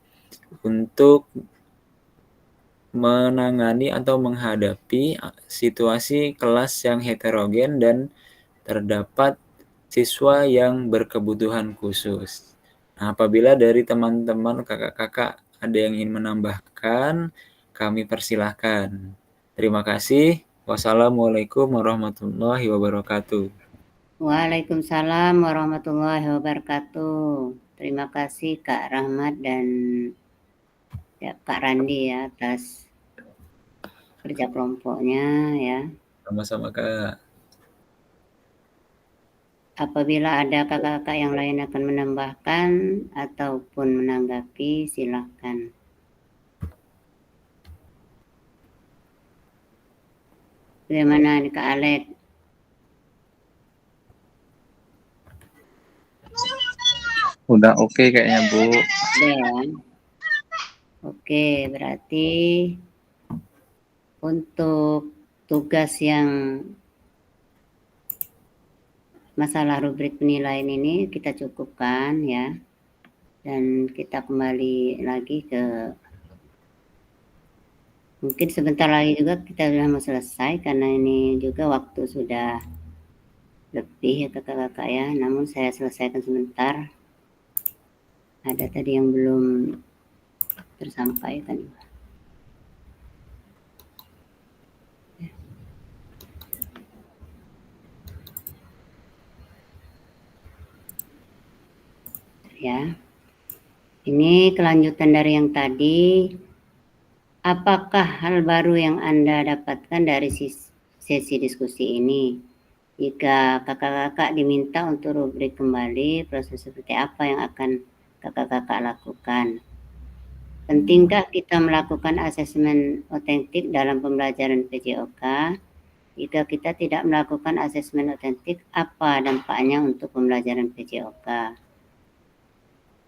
untuk menangani atau menghadapi situasi kelas yang heterogen dan terdapat siswa yang berkebutuhan khusus. Nah, apabila dari teman-teman kakak-kakak ada yang ingin menambahkan, kami persilahkan. Terima kasih. Wassalamualaikum warahmatullahi wabarakatuh. Waalaikumsalam warahmatullahi wabarakatuh. Terima kasih Kak Rahmat dan Kak Randi ya atas kerja kelompoknya ya. Sama-sama Kak. Apabila ada kakak-kakak yang lain akan menambahkan ataupun menanggapi, silakan. Bagaimana nih Kak Alek? Udah oke kayaknya Bu. Oke ya. Oke, berarti untuk tugas yang masalah rubrik penilaian ini kita cukupkan ya. Dan kita kembali lagi ke, mungkin sebentar lagi juga kita sudah mau selesai karena ini juga waktu sudah lebih ya kakak-kakak ya. Namun saya selesaikan sebentar. Ada tadi yang belum tersampaikan. Ya. Ini kelanjutan dari yang tadi. Apakah hal baru yang Anda dapatkan dari sesi diskusi ini? Jika kakak-kakak diminta untuk rubrik kembali, proses seperti apa yang akan kakak-kakak lakukan? Pentingkah kita melakukan asesmen otentik dalam pembelajaran PJOK? Jika kita tidak melakukan asesmen otentik, apa dampaknya untuk pembelajaran PJOK?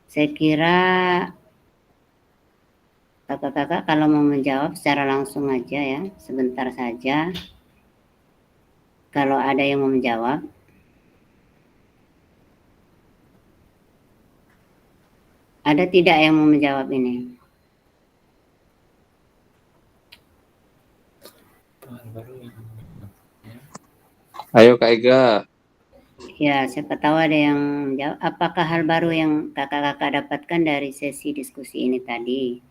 Saya kira kakak-kakak kalau mau menjawab secara langsung aja ya, sebentar saja. Kalau ada yang mau menjawab. Ada tidak yang mau menjawab ini? Ayo Kak Ega. Ya, siapa tahu ada yang menjawab. Apakah hal baru yang kakak-kakak dapatkan dari sesi diskusi ini tadi?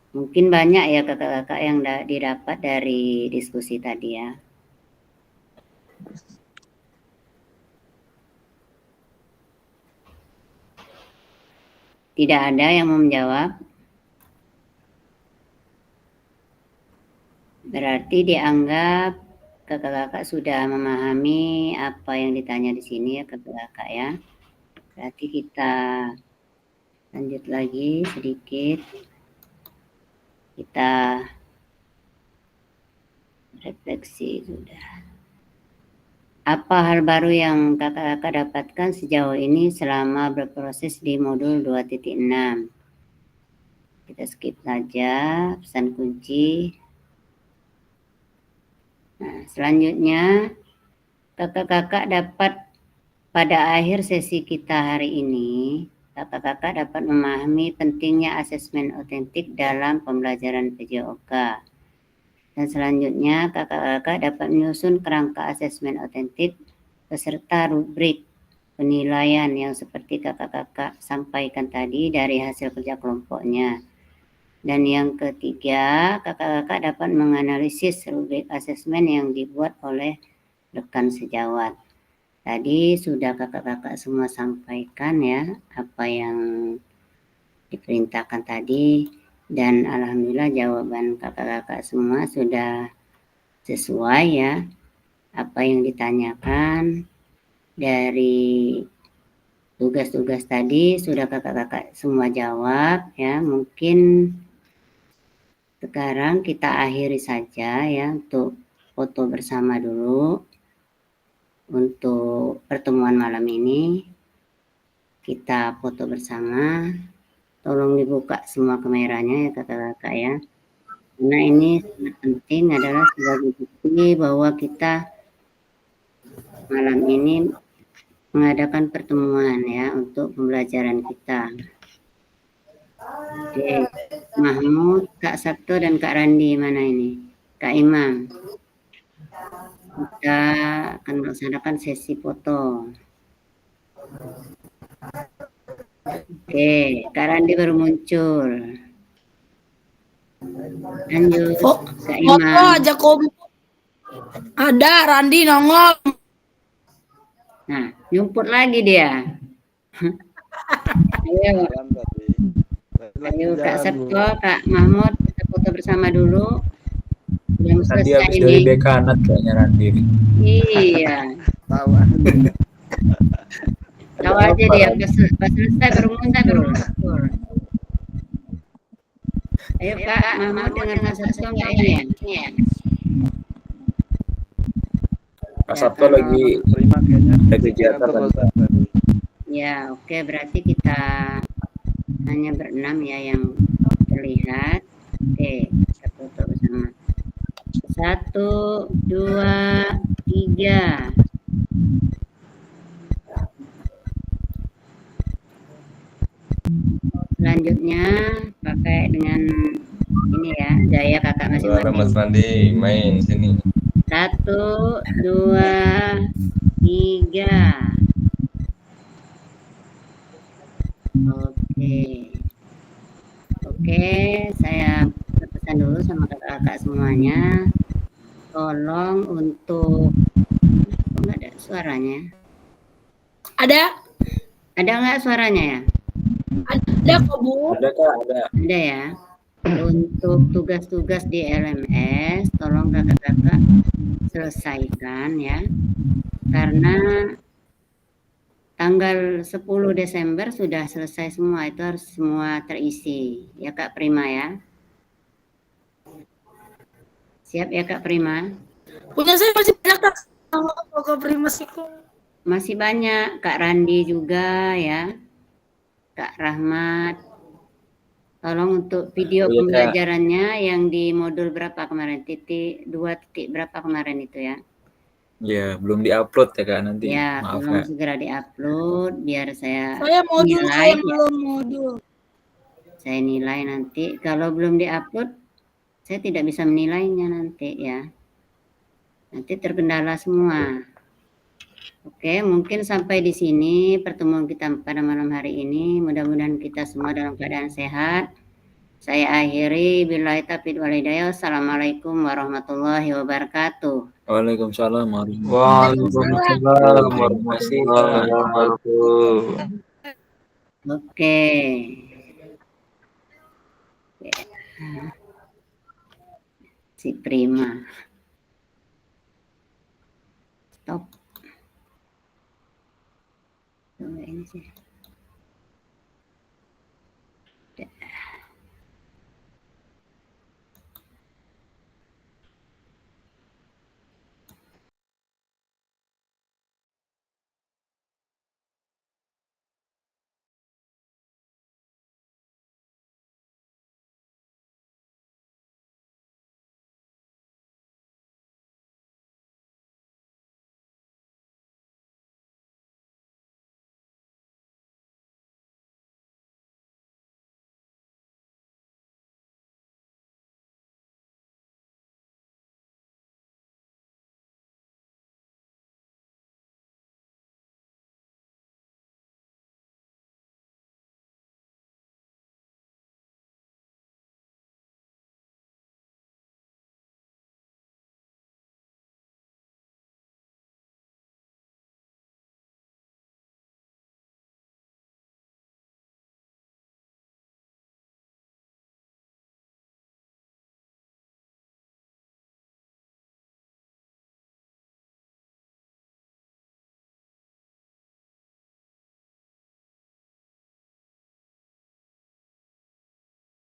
Mungkin banyak ya kakak-kakak yang didapat dari diskusi tadi ya. Tidak ada yang mau menjawab. Berarti dianggap kakak-kakak sudah memahami apa yang ditanya di sini ya kakak-kakak ya. Berarti kita lanjut lagi sedikit. Kita refleksi sudah. Apa hal baru yang kakak-kakak dapatkan sejauh ini selama berproses di modul 2.6? Kita skip saja pesan kunci. Nah, selanjutnya kakak-kakak dapat pada akhir sesi kita hari ini, kakak-kakak dapat memahami pentingnya asesmen otentik dalam pembelajaran PJOK. Dan selanjutnya kakak-kakak dapat menyusun kerangka asesmen otentik beserta rubrik penilaian yang seperti kakak-kakak sampaikan tadi dari hasil kerja kelompoknya. Dan yang ketiga, kakak-kakak dapat menganalisis rubrik asesmen yang dibuat oleh rekan sejawat. Tadi sudah kakak-kakak semua sampaikan ya apa yang diperintahkan tadi, dan alhamdulillah jawaban kakak-kakak semua sudah sesuai ya apa yang ditanyakan. Dari tugas-tugas tadi sudah kakak-kakak semua jawab ya. Mungkin sekarang kita akhiri saja ya untuk foto bersama dulu. Untuk pertemuan malam ini kita foto bersama. Tolong dibuka semua kameranya ya kakak-kakak ya. Karena ini sangat penting, adalah sebagai bukti bahwa kita malam ini mengadakan pertemuan ya untuk pembelajaran kita. Oke, Mahmud, Kak Sabto, dan Kak Randi mana ini? Kak Imam. Kita akan melaksanakan sesi foto. Oke, Kak Randi baru muncul. Lanjut, Kak Foto Imam. aja ada Randi nongol. Nah, nyumput lagi dia. Ayo Kak Sabto, Kak Mahmud, kita foto bersama dulu. Belum Randi selesai habis ini. dari dekanat kayaknya Randi. Iya. Tahu. Tahu aja dia pas selesai baru muncul. Ayo Kak Mahmud dengan Kak Sabto nggak ini ya? Kak Sabto lagi ada kegiatan tadi. Ya, oke, berarti kita hanya berenam ya yang terlihat. Oke, kita foto bersama. 1, 2, 3. Selanjutnya pakai dengan ini ya, gaya kakak masing-masing. Mas Randi main sini. 1, 2, 3. Oke, saya berpesan dulu sama kakak-kakak semuanya. Tolong untuk nggak ada suaranya. Ada Nggak suaranya ya? Ada kok Bu. Ada Kak, ada. Ada ya. Untuk tugas-tugas di LMS, tolong kakak-kakak selesaikan ya. Karena tanggal 10 Desember sudah selesai semua, itu harus semua terisi. Ya Kak Prima ya. Siap ya Kak Prima? Punya saya masih banyak Kak. Kak Prima sih kok. Masih banyak, Kak Randi juga ya. Kak Rahmat. Tolong untuk video pembelajarannya yang di modul berapa kemarin? 2 titik berapa kemarin itu ya? Ya, belum diupload ya Kak nanti. Ya, Maaf tolong Kak. segera diupload biar saya modul, nilai. saya belum modul. Saya nilai nanti. Kalau belum diupload, saya tidak bisa menilainya nanti ya. Nanti terkendala semua. Oke, mungkin sampai di sini pertemuan kita pada malam hari ini. Mudah-mudahan kita semua dalam keadaan sehat. Saya akhiri, billahi taufiq wal hidayah. Assalamualaikum warahmatullahi wabarakatuh. Waalaikumsalam warahmatullahi wabarakatuh. Oke. Si Prima. Stop. Ini sih.